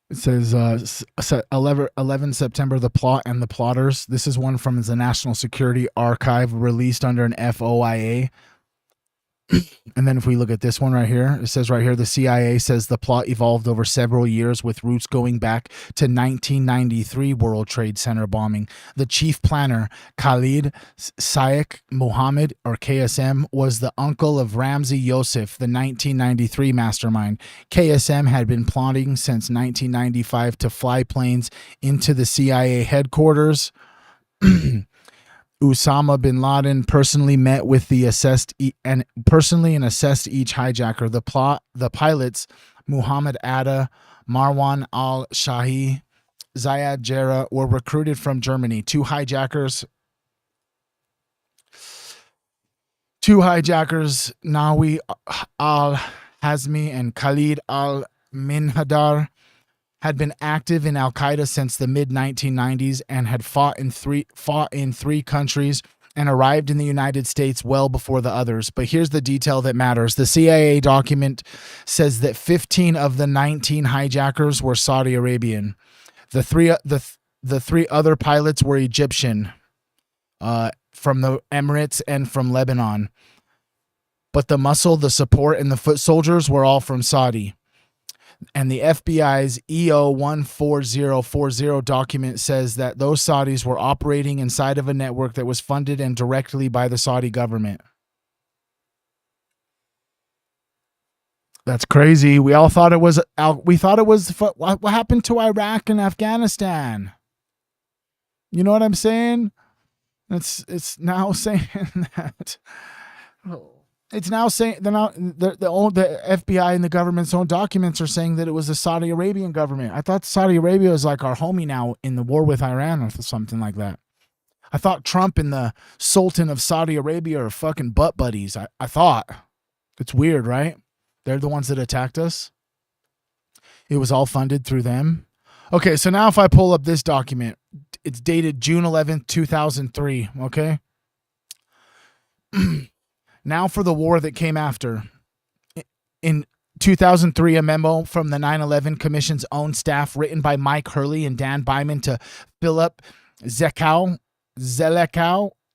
It says 11 September, the plot and the plotters. This is one from the National Security Archive, released under an FOIA. And then if we look at this one right here, it says right here, the CIA says the plot evolved over several years with roots going back to 1993 World Trade Center bombing. The chief planner, Khalid Shaikh Mohammed, or KSM, was the uncle of Ramzi Youssef, the 1993 mastermind. KSM had been plotting since 1995 to fly planes into the CIA headquarters Osama bin Laden personally met with the assessed and assessed each hijacker. The pilots, Muhammad Atta, Marwan al-Shahi, Zayed Jarrah, were recruited from Germany. Two hijackers, Nawi al-Hazmi and Khalid al-Minhadar, had been active in Al-Qaeda since the mid-1990s and had fought in three countries and arrived in the United States well before the others. But here's the detail that matters. The CIA document says that 15 of the 19 hijackers were Saudi Arabian. The three other pilots were Egyptian, from the Emirates and from Lebanon. But the muscle, the support, and the foot soldiers were all from Saudi. And the FBI's EO 14040 document says that those Saudis were operating inside of a network that was funded and directly by the Saudi government. That's crazy. We all thought it was what happened to Iraq and Afghanistan. You know what I'm saying? It's now saying that. It's now saying the FBI and the government's own documents are saying that it was the Saudi Arabian government. I thought Saudi Arabia was like our homie now in the war with Iran or something like that. I thought Trump and the Sultan of Saudi Arabia are fucking butt buddies. I thought. It's weird, right? They're the ones that attacked us. It was all funded through them. Okay, so now if I pull up this document, it's dated June 11th, 2003, okay? Now for the war that came after. In 2003, a memo from the 9/11 Commission's own staff written by Mike Hurley and Dan Byman to Philip Zelikow,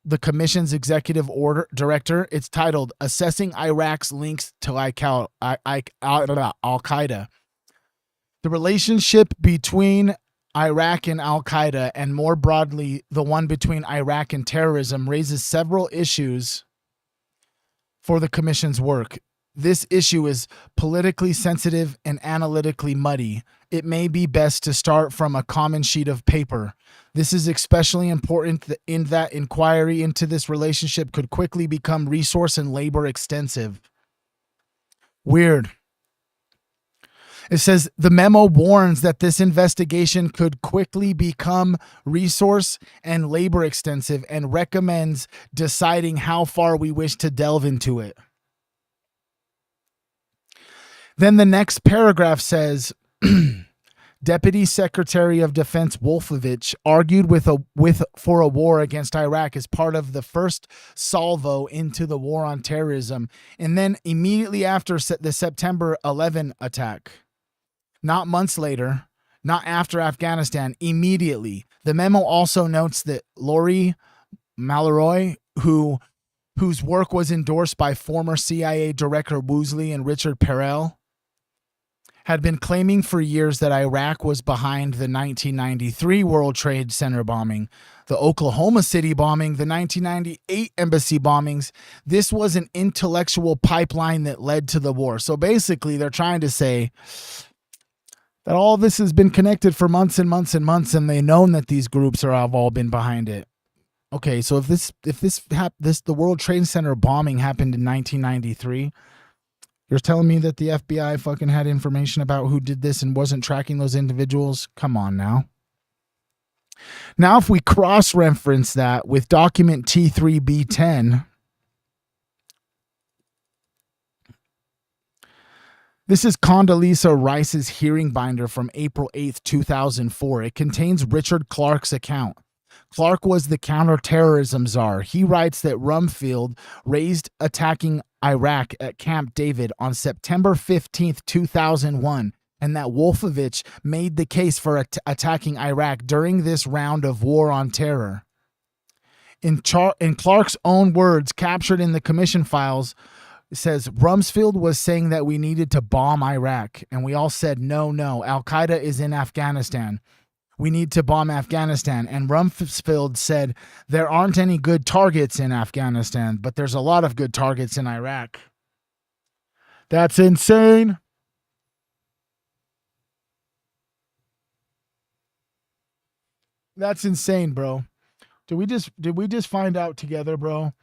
the Commission's executive director. It's titled Assessing Iraq's Links to Al-Qaeda. The relationship between Iraq and Al-Qaeda, and more broadly, the one between Iraq and terrorism, raises several issues for the Commission's work. This issue is politically sensitive and analytically muddy. It may be best to start from a common sheet of paper. This is especially important in that inquiry into this relationship could quickly become resource and labor extensive. Weird. It says the memo warns that this investigation could quickly become resource and labor extensive and recommends deciding how far we wish to delve into it. Then the next paragraph says, Deputy Secretary of Defense Wolfowitz argued for a war against Iraq as part of the first salvo into the war on terrorism, and then immediately after the September 11 attack. Not months later, not after Afghanistan, immediately. The memo also notes that Laurie Malloy, whose work was endorsed by former CIA Director Woosley and Richard Perel, had been claiming for years that Iraq was behind the 1993 World Trade Center bombing, the Oklahoma City bombing, the 1998 embassy bombings. This was an intellectual pipeline that led to the war. So basically, they're trying to say that all this has been connected for months and months and months, and they've known that these groups have all been behind it. Okay, so if the World Trade Center bombing happened in 1993, you're telling me that the FBI fucking had information about who did this and wasn't tracking those individuals? Come on now. Now, if we cross-reference that with document T3B10, this is Condoleezza Rice's hearing binder from April 8th, 2004. It contains Richard Clarke's account. Clarke was the counterterrorism czar. He writes that Rumsfeld raised attacking Iraq at Camp David on September 15th, 2001, and that Wolfowitz made the case for attacking Iraq during this round of war on terror. In Clarke's own words, captured in the commission files, it says Rumsfeld was saying that we needed to bomb Iraq, and we all said, no, Al-Qaeda is in Afghanistan. We need to bomb Afghanistan. And Rumsfeld said, there aren't any good targets in Afghanistan, but there's a lot of good targets in Iraq. That's insane. That's insane, bro. Did we just find out together, bro,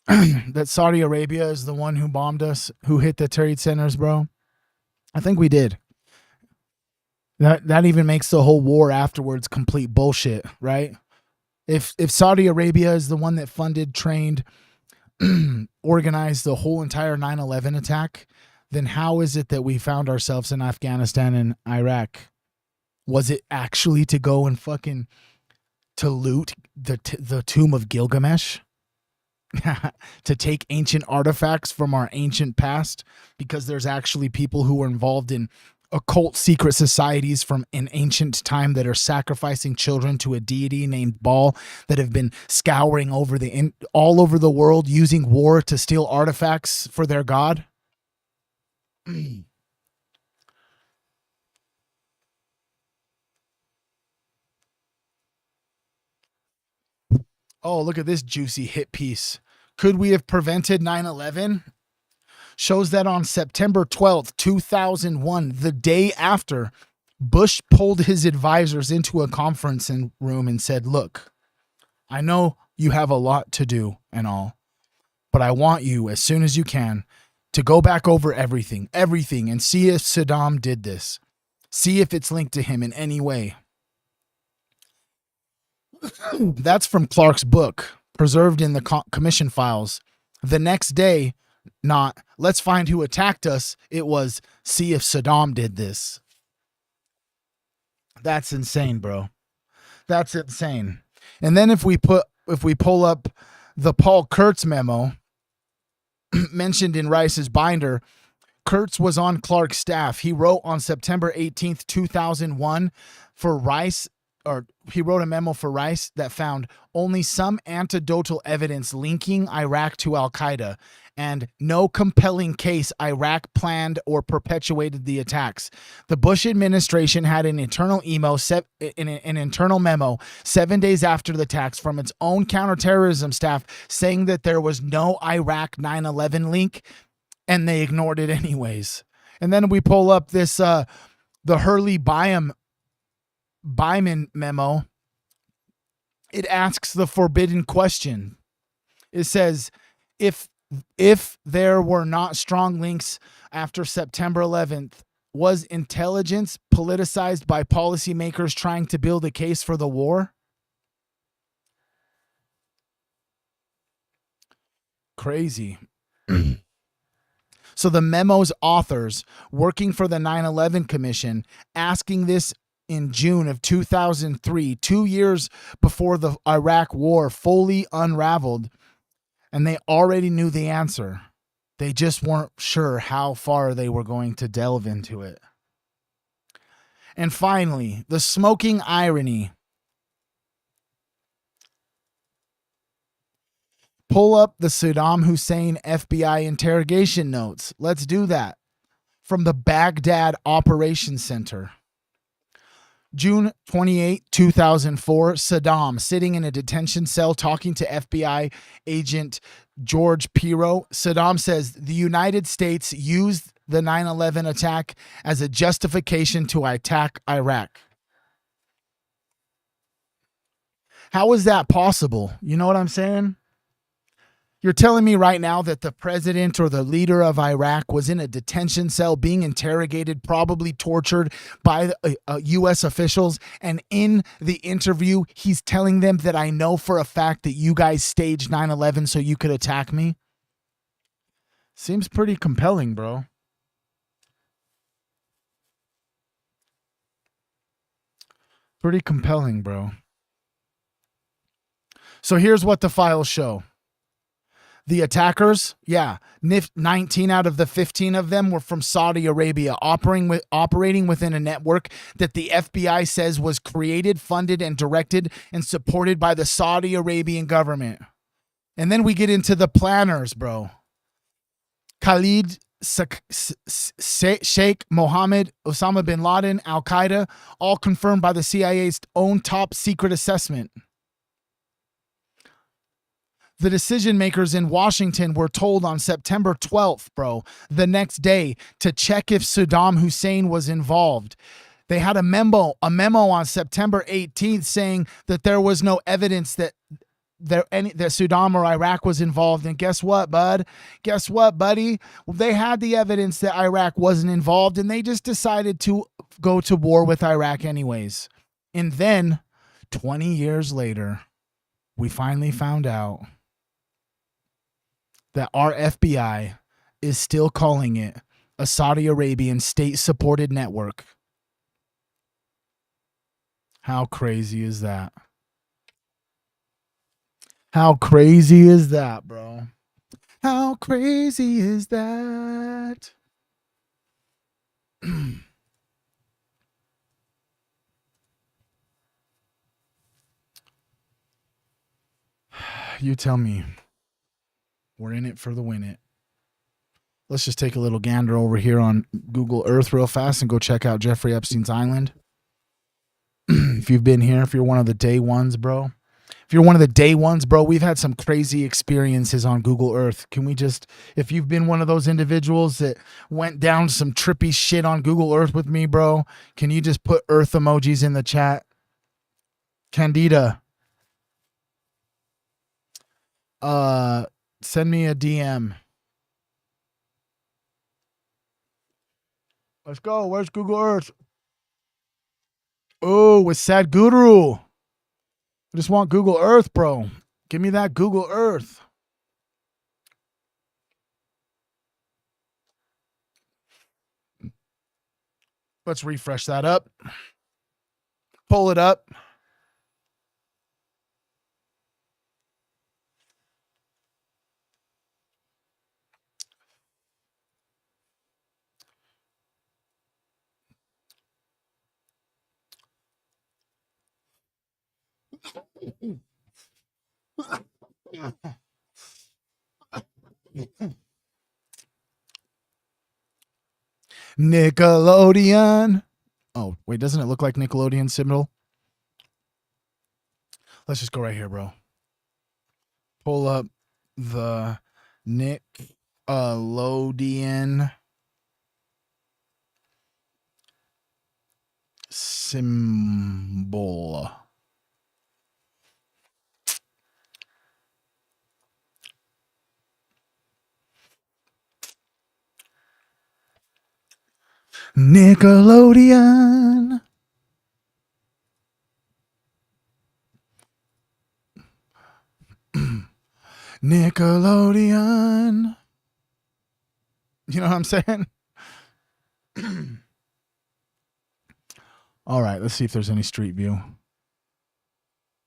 that Saudi Arabia is the one who bombed us, who hit the trade centers, bro? I think we did. That even makes the whole war afterwards complete bullshit, right? If Saudi Arabia is the one that funded, trained, organized the whole entire 9/11 attack, then how is it that we found ourselves in Afghanistan and Iraq? Was it actually to go and fucking to loot the tomb of Gilgamesh? To take ancient artifacts from our ancient past, because there's actually people who were involved in occult secret societies from an ancient time that are sacrificing children to a deity named Baal, that have been scouring over all over the world using war to steal artifacts for their god. Oh, look at this juicy hit piece. Could we have prevented 9/11? Shows that on September 12th, 2001, the day after, Bush pulled his advisors into a conference room and said, look, I know you have a lot to do and all, but I want you, as soon as you can, to go back over everything, and see if Saddam did this. See if it's linked to him in any way. That's from Clark's book, preserved in the commission files. The next day, not, let's find who attacked us. It was, see if Saddam did this. That's insane, bro. That's insane. And then if we pull up the Paul Kurtz memo mentioned in Rice's binder, Kurtz was on Clark's staff. He wrote on September 18th, 2001 for Rice, or he wrote a memo for Rice that found only some anecdotal evidence linking Iraq to Al-Qaeda and no compelling case Iraq planned or perpetuated the attacks. The Bush administration had an internal memo 7 days after the attacks from its own counterterrorism staff saying that there was no Iraq 9/11 link, and they ignored it anyways. And then we pull up this the Hurley Byman memo. It asks the forbidden question. It says, if there were not strong links after September 11th, was intelligence politicized by policymakers trying to build a case for the war? Crazy. So the memo's authors, working for the 9/11 Commission, asking this in June of 2003, 2 years before the Iraq war fully unraveled, and they already knew the answer. They just weren't sure how far they were going to delve into it. And finally, the smoking irony. Pull up the Saddam Hussein FBI interrogation notes. Let's do that. From the Baghdad Operations Center. June 28, 2004, Saddam sitting in a detention cell talking to FBI agent George Pirro. Saddam says the United States used the 9/11 attack as a justification to attack Iraq. How is that possible? You know what I'm saying? You're telling me right now that the president or the leader of Iraq was in a detention cell being interrogated, probably tortured by U.S. officials, and in the interview, he's telling them that I know for a fact that you guys staged 9/11 so you could attack me? Seems pretty compelling, bro. Pretty compelling, bro. So here's what the files show. The attackers, 19 out of the 15 of them were from Saudi Arabia, operating within a network that the FBI says was created, funded, and directed and supported by the Saudi Arabian government. And then we get into the planners, bro. Khalid, Sheikh Mohammed, Osama bin Laden, Al-Qaeda, all confirmed by the CIA's own top secret assessment. The decision makers in Washington were told on September 12th, bro, the next day, to check if Saddam Hussein was involved. They had a memo on September 18th saying that there was no evidence that that Saddam or Iraq was involved. And guess what, bud? Guess what, buddy? They had the evidence that Iraq wasn't involved, and they just decided to go to war with Iraq anyways. And then 20 years later, we finally found out that our FBI is still calling it a Saudi Arabian state-supported network. How crazy is that? How crazy is that, bro? How crazy is that? You tell me. We're in it for the win it. Let's just take a little gander over here on Google Earth real fast and go check out Jeffrey Epstein's island. If you've been here, if you're one of the day ones, bro. If you're one of the day ones, bro, we've had some crazy experiences on Google Earth. Can we just, if you've been one of those individuals that went down some trippy shit on Google Earth with me, bro, can you just put Earth emojis in the chat? Candida. Send me a DM. Let's go. Where's Google Earth? Oh, with Sad Guru. I just want Google Earth, bro. Give me that Google Earth. Let's refresh that up. Pull it up. Nickelodeon. Oh, wait, doesn't it look like Nickelodeon symbol? Let's just go right here, bro. Pull up the Nickelodeon symbol. Nickelodeon. Nickelodeon. You know what I'm saying? All right, let's see if there's any street view.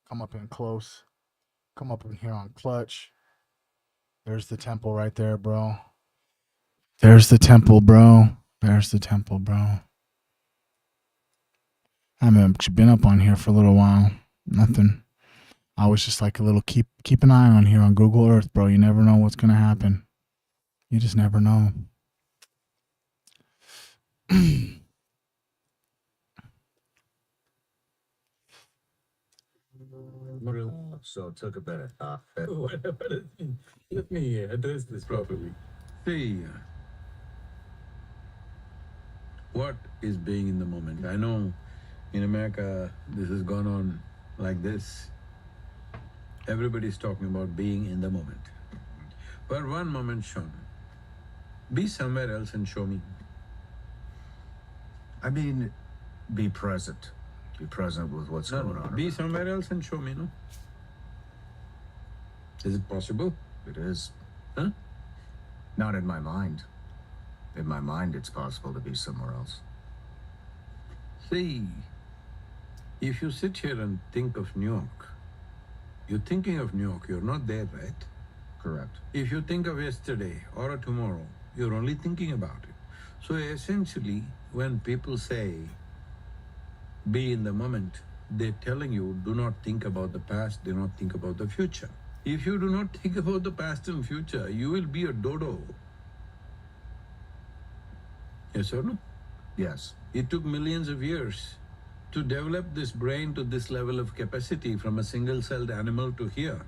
Come up in close. Come up in here on clutch. There's the temple right there, bro. There's the temple, bro. There's the temple, bro. I haven't been up on here for a little while. Nothing. I was just like a little keep an eye on here on Google Earth, bro. You never know what's gonna happen. You just never know. So it took a minute. Let me address this properly. See, what is being in the moment? I know in America this has gone on like this. Everybody's talking about being in the moment. But one moment, Sean. Be somewhere else and show me. I mean, be present. Be present with what's going on. Be somewhere else and show me, no? Is it possible? It is. Huh? Not in my mind. In my mind, it's possible to be somewhere else. See, if you sit here and think of New York, you're thinking of New York, you're not there, right? Correct. If you think of yesterday or tomorrow, you're only thinking about it. So essentially, when people say, be in the moment, they're telling you, do not think about the past, do not think about the future. If you do not think about the past and future, you will be a dodo. Yes or no? Yes. It took millions of years to develop this brain to this level of capacity from a single-celled animal to here.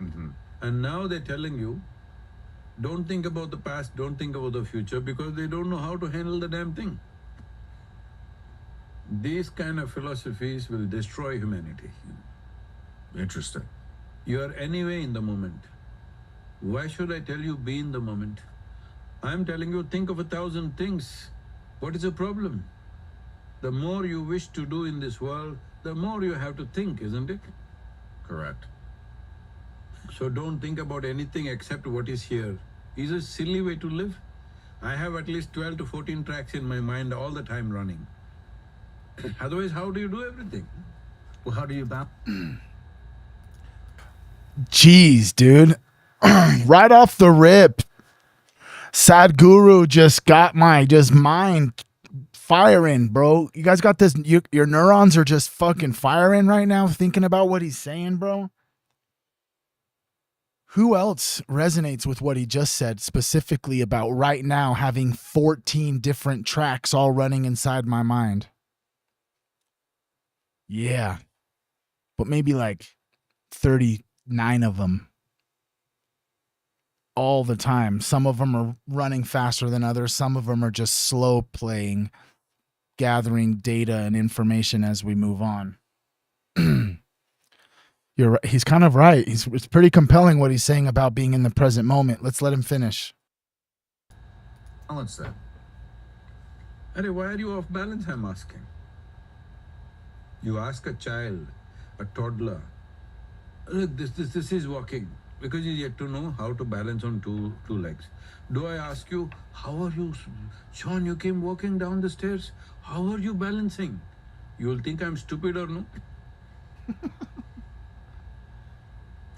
Mm-hmm. And now they're telling you, don't think about the past, don't think about the future, because they don't know how to handle the damn thing. These kind of philosophies will destroy humanity. Interesting. You are anyway in the moment. Why should I tell you be in the moment? I'm telling you think of 1,000 things. What is the problem? The more you wish to do in this world, the more you have to think, isn't it? Correct. So don't think about anything except what is here. Is a silly way to live. I have at least 12 to 14 tracks in my mind all the time running. Otherwise, how do you do everything? Well, how do you balance? Jeez, dude. Right off the rip, Sadhguru just got my mind firing, bro. You guys got this? Your neurons are just fucking firing right now thinking about what he's saying, bro. Who else resonates with what he just said, specifically about right now having 14 different tracks all running inside my mind? Yeah. But maybe like 39 of them all the time. Some of them are running faster than others. Some of them are just slow playing, gathering data and information as we move on. You're right. He's kind of right. It's pretty compelling what he's saying about being in the present moment. Let's let him finish. Balance that. Arey, why are you off balance, I'm asking? You ask a child, a toddler, look, this is walking, because he's yet to know how to balance on two legs. Do I ask you, how are you, Sean, you came walking down the stairs, how are you balancing? You'll think I'm stupid or no?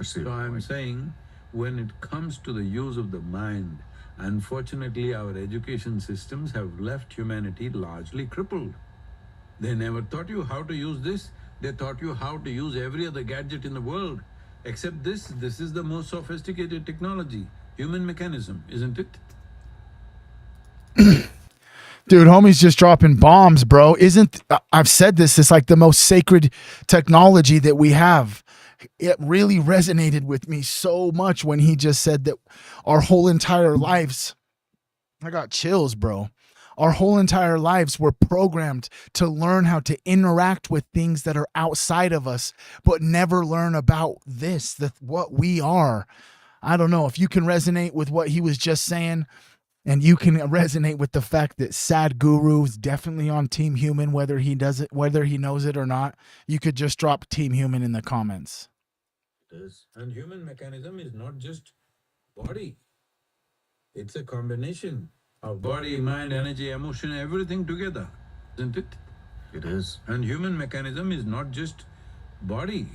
So I'm saying, when it comes to the use of the mind, unfortunately our education systems have left humanity largely crippled. They never taught you how to use this. They taught you how to use every other gadget in the world. Except this is the most sophisticated technology. Human mechanism, isn't it? Dude, homie's just dropping bombs, bro. I've said this, it's like the most sacred technology that we have. It really resonated with me so much when he just said that our whole entire lives, I got chills, bro. Our whole entire lives were programmed to learn how to interact with things that are outside of us, but never learn about what we are. I don't know if you can resonate with what he was just saying, and you can resonate with the fact that Sadhguru is definitely on Team Human, whether he knows it or not. You could just drop Team Human in the comments. It is. And human mechanism is not just body. It's a combination of body, mind, energy, emotion, everything together, isn't it? It is. And human mechanism is not just body.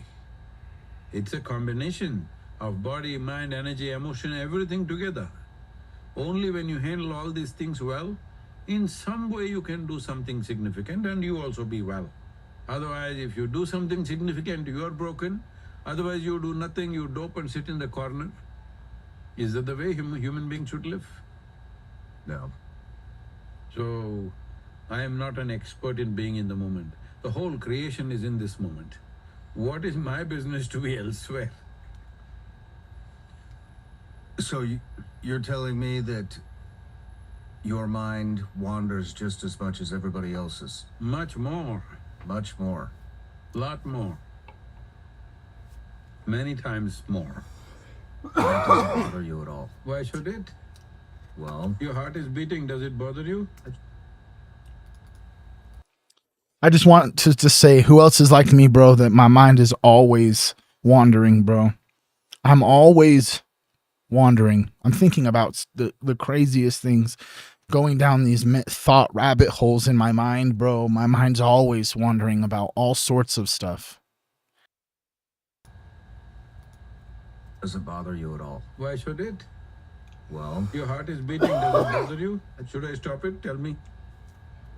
It's a combination of body, mind, energy, emotion, everything together. Only when you handle all these things well, in some way you can do something significant and you also be well. Otherwise, if you do something significant, you are broken. Otherwise, you do nothing, you dope and sit in the corner. Is that the way human beings should live? No. So, I am not an expert in being in the moment. The whole creation is in this moment. What is my business to be elsewhere? So you're telling me that your mind wanders just as much as everybody else's? Much more. Much more. Lot more. Many times more. That doesn't bother you at all. Why should it? Well, your heart is beating. Does it bother you? I just want to say, who else is like me, bro, that my mind is always wandering, bro. I'm always wandering. I'm thinking about the craziest things, going down these thought rabbit holes in my mind, bro. My mind's always wandering about all sorts of stuff. Doesn't bother you at all. Why should it? Well, your heart is beating. Does it bother you? Should I stop it? Tell me.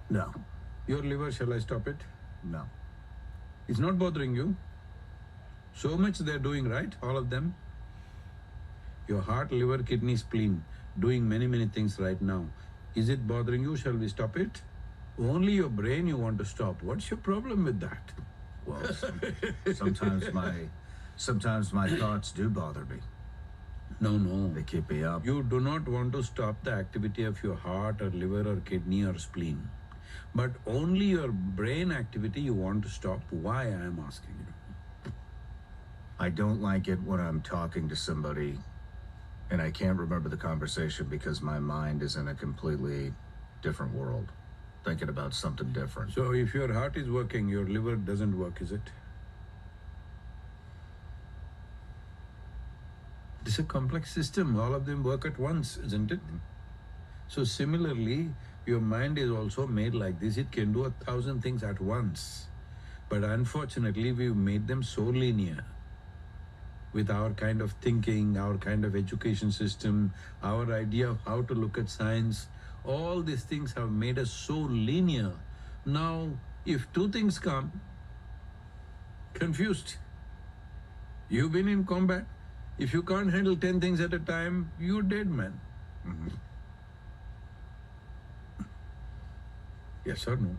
No. Your liver, shall I stop it? No. It's not bothering you. So much they're doing right, all of them. Your heart, liver, kidney, spleen, doing many things right now. Is it bothering you? Shall we stop it? Only your brain you want to stop. What's your problem with that? Well, sometimes my thoughts do bother me. No. They keep me up. You do not want to stop the activity of your heart or liver or kidney or spleen. But only your brain activity you want to stop. Why, I am asking you. I don't like it when I'm talking to somebody and I can't remember the conversation because my mind is in a completely different world, thinking about something different. So if your heart is working, your liver doesn't work, is it? It's a complex system. All of them work at once, isn't it? So similarly, your mind is also made like this. It can do 1,000 things at once. But unfortunately, we've made them so linear. With our kind of thinking, our kind of education system, our idea of how to look at science, all these things have made us so linear. Now, if two things come, confused. You've been in combat. If you can't handle 10 things at a time, you're dead, man. Yes or no?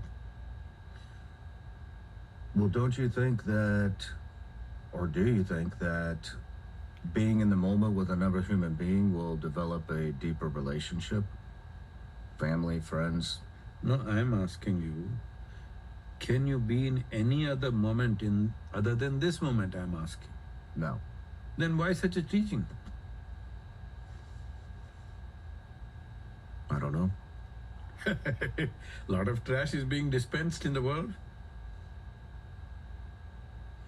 Well, don't you think that, or do you think that being in the moment with another human being will develop a deeper relationship? Family, friends? No, I'm asking you, can you be in any other moment other than this moment, I'm asking? No. Then why such a teaching? I don't know. A lot of trash is being dispensed in the world.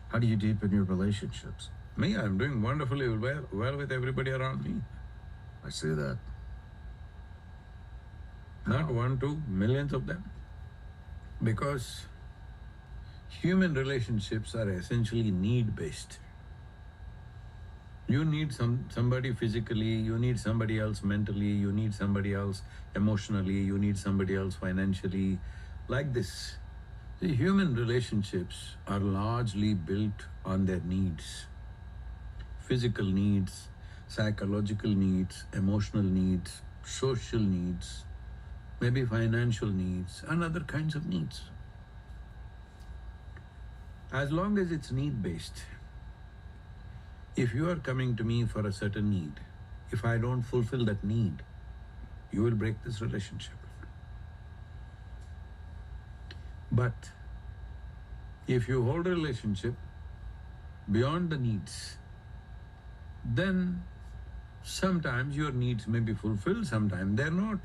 How do you deepen your relationships? Me, I'm doing wonderfully well with everybody around me. I see that. Not one, two, millions of them. Because human relationships are essentially need-based. You need somebody physically, you need somebody else mentally, you need somebody else emotionally, you need somebody else financially, like this. See, human relationships are largely built on their needs. Physical needs, psychological needs, emotional needs, social needs, maybe financial needs, and other kinds of needs. As long as it's need-based, if you are coming to me for a certain need, if I don't fulfill that need, you will break this relationship. But if you hold a relationship beyond the needs, then sometimes your needs may be fulfilled, sometimes they're not.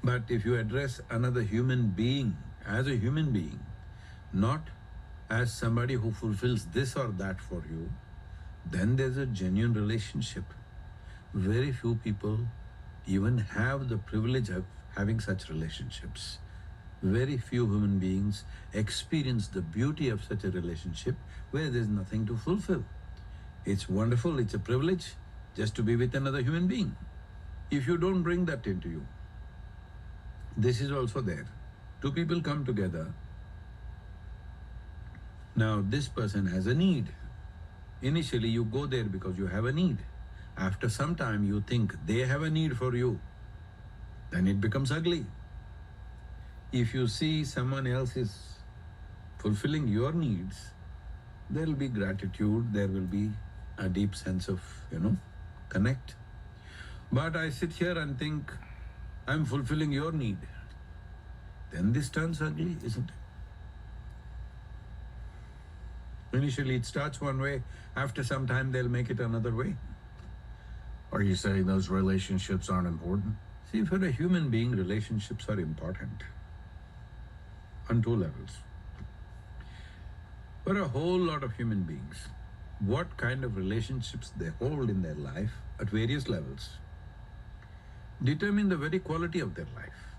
But if you address another human being as a human being, not as somebody who fulfills this or that for you, then there's a genuine relationship. Very few people even have the privilege of having such relationships. Very few human beings experience the beauty of such a relationship where there's nothing to fulfill. It's wonderful, it's a privilege just to be with another human being. If you don't bring that into you, this is also there. Two people come together. Now this person has a need. Initially you go there because you have a need. After some time you think they have a need for you. Then it becomes ugly. If you see someone else is fulfilling your needs, there will be gratitude, there will be a deep sense of, connect. But I sit here and think, I'm fulfilling your need. Then this turns ugly, isn't it? Initially it starts one way, after some time they'll make it another way. Are you saying those relationships aren't important? See, for a human being, relationships are important on two levels. For a whole lot of human beings, what kind of relationships they hold in their life at various levels determine the very quality of their life.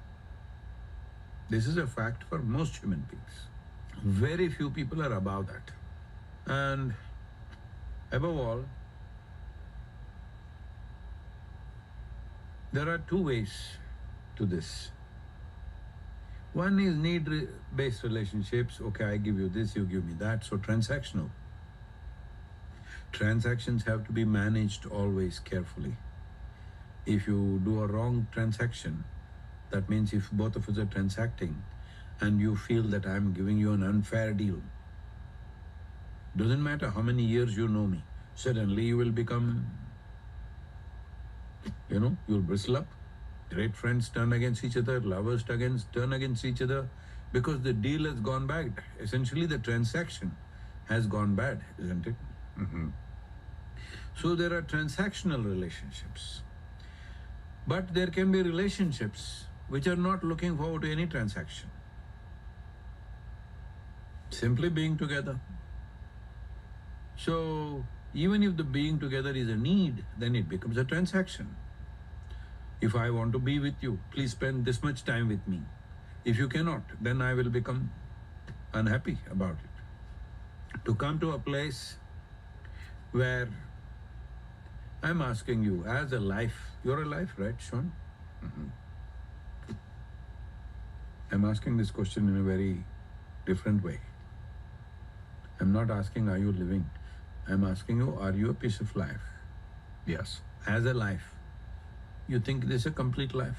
This is a fact for most human beings. Very few people are above that. And above all, there are two ways to this. One is need-based relationships. Okay, I give you this, you give me that, so transactional. Transactions have to be managed always carefully. If you do a wrong transaction, that means if both of us are transacting and you feel that I'm giving you an unfair deal, doesn't matter how many years you know me, suddenly you will become, you'll bristle up, Great friends turn against each other, lovers turn against each other because the deal has gone bad. Essentially, the transaction has gone bad, isn't it? So there are transactional relationships. But there can be relationships which are not looking forward to any transaction. Simply being together. So even if the being together is a need, then it becomes a transaction. If I want to be with you, please spend this much time with me. If you cannot, then I will become unhappy about it. To come to a place where I'm asking you, as a life, you're a life, right, Sean? I'm asking this question in a very different way. I'm not asking, are you living? I'm asking you, are you a piece of life? Yes. As a life, you think this is a complete life?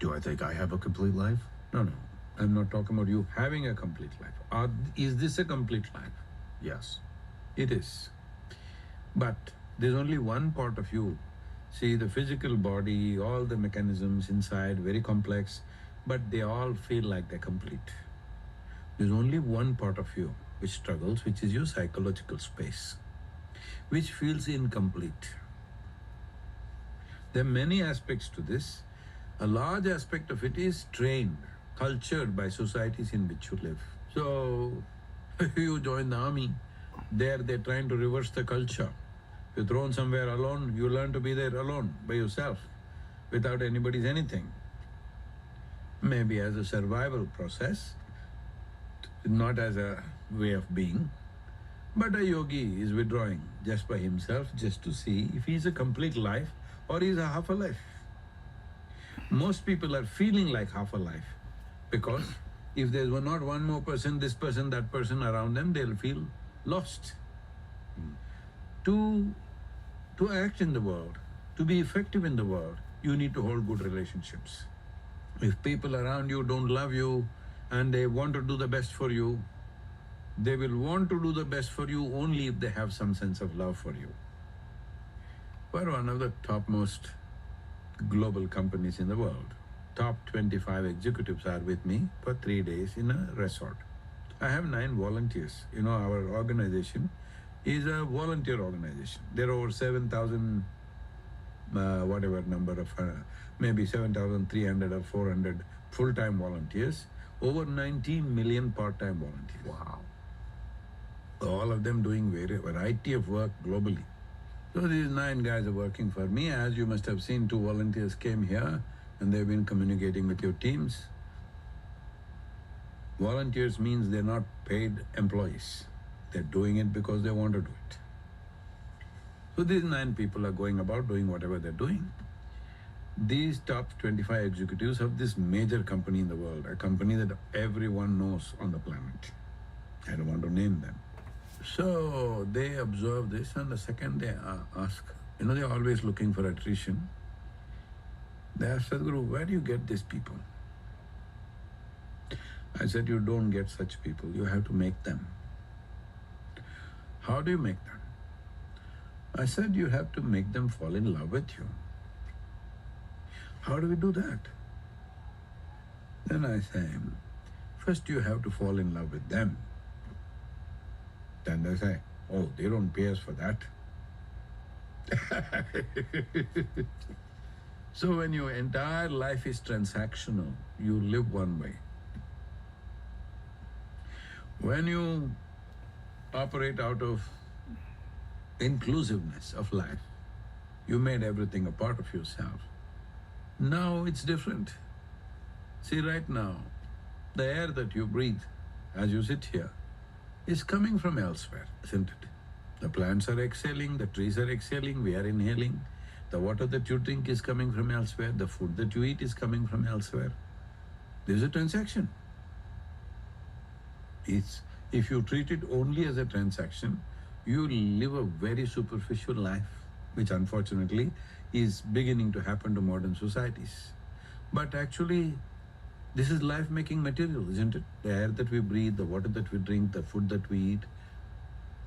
Do I think I have a complete life? No, no. I'm not talking about you having a complete life. Is this a complete life? Yes. It is. But there's only one part of you. See, the physical body, all the mechanisms inside, very complex, but they all feel like they're complete. There's only one part of you which struggles, which is your psychological space, which feels incomplete. There are many aspects to this. A large aspect of it is trained, cultured by societies in which you live. So, you join the army, there they're trying to reverse the culture. You're thrown somewhere alone, you learn to be there alone, by yourself, without anybody's anything. Maybe as a survival process, not as a way of being. But a yogi is withdrawing just by himself, just to see if he's a complete life or he's a half a life. Most people are feeling like half a life because if there's not one more person, this person, that person around them, they'll feel lost. To act in the world, to be effective in the world, you need to hold good relationships. If people around you don't love you and they want to do the best for you, they will want to do the best for you only if they have some sense of love for you. We're one of the topmost global companies in the world. Top 25 executives are with me for 3 days in a resort. I have 9 volunteers. You know, our organization is a volunteer organization. There are over 7,000, whatever number of, maybe 7,300 or 400 full-time volunteers, over 19 million part-time volunteers. Wow. All of them doing variety of work globally. So these 9 guys are working for me. As you must have seen, 2 volunteers came here and they've been communicating with your teams. Volunteers means they're not paid employees. They're doing it because they want to do it. So these 9 people are going about doing whatever they're doing. These top 25 executives of this major company in the world, a company that everyone knows on the planet. I don't want to name them. So they observe this, and the second they ask, you know, they're always looking for attrition. They ask, Sadhguru, where do you get these people? I said, you don't get such people, you have to make them. How do you make them? I said, you have to make them fall in love with you. How do we do that? Then I say, first you have to fall in love with them. Then they say, oh, they don't pay us for that. So when your entire life is transactional, you live one way. When you operate out of inclusiveness of life, you made everything a part of yourself. Now it's different. See, right now, the air that you breathe as you sit here is coming from elsewhere, isn't it? The plants are exhaling, the trees are exhaling, we are inhaling. The water that you drink is coming from elsewhere, the food that you eat is coming from elsewhere. There's a transaction. If you treat it only as a transaction, you live a very superficial life, which unfortunately is beginning to happen to modern societies. But actually, this is life-making material, isn't it? The air that we breathe, the water that we drink, the food that we eat.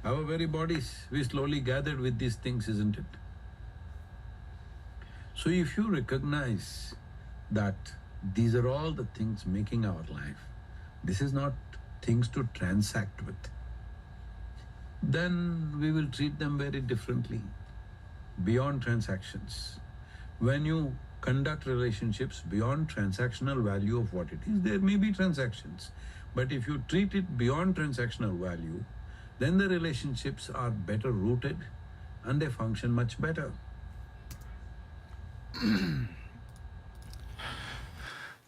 Our very bodies, we slowly gathered with these things, isn't it? So if you recognize that these are all the things making our life, this is not things to transact with, then we will treat them very differently, beyond transactions. When you conduct relationships beyond transactional value of what it is, there may be transactions. But if you treat it beyond transactional value, then the relationships are better rooted and they function much better.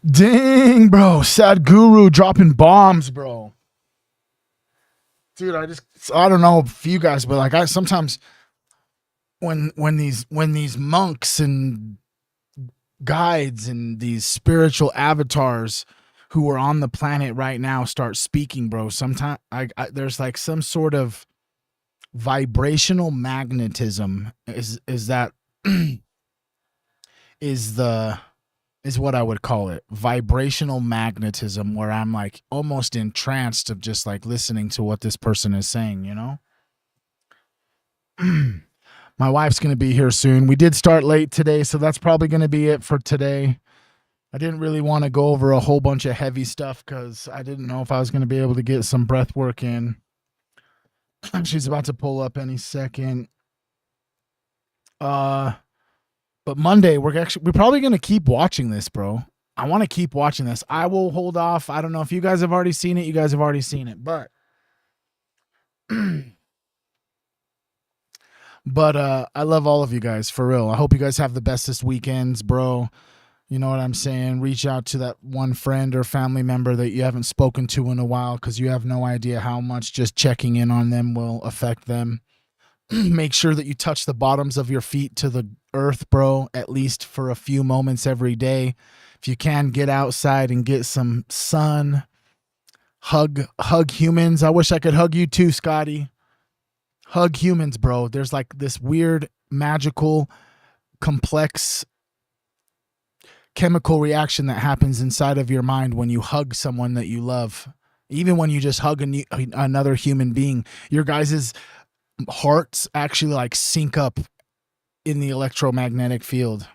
Dang, bro. Sadhguru dropping bombs, bro. Dude, I don't know if you guys, but like I sometimes when these monks and guides and these spiritual avatars who are on the planet right now start speaking, bro, sometimes I there's like some sort of vibrational magnetism is that is what I would call it. Vibrational magnetism, where I'm like almost entranced of just like listening to what this person is saying, you know? My wife's going to be here soon. We did start late today, so that's probably going to be it for today. I didn't really want to go over a whole bunch of heavy stuff because I didn't know if I was going to be able to get some breath work in. She's about to pull up any second. But Monday we're probably going to keep watching this, bro. I want to keep watching this. I will hold off. I don't know if you guys have already seen it. You guys have already seen it, but I love all of you guys for real. I hope you guys have the bestest weekends, bro. You know what I'm saying? Reach out to that one friend or family member that you haven't spoken to in a while because you have no idea how much just checking in on them will affect them. Make sure that you touch the bottoms of your feet to the earth, bro, at least for a few moments every day. If you can, get outside and get some sun. Hug humans. I wish I could hug you too, Scotty. Hug humans, bro. There's like this weird, magical, complex chemical reaction that happens inside of your mind when you hug someone that you love. Even when you just hug another human being, your guys' hearts actually like sync up in the electromagnetic field.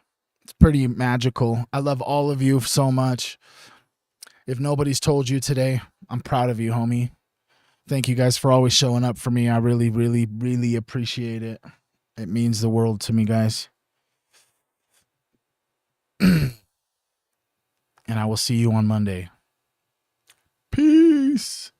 It's pretty magical. I love all of you so much. If nobody's told you today, I'm proud of you, homie. Thank you guys for always showing up for me. I really, really, really appreciate it. It means the world to me, guys. And I will see you on Monday. Peace.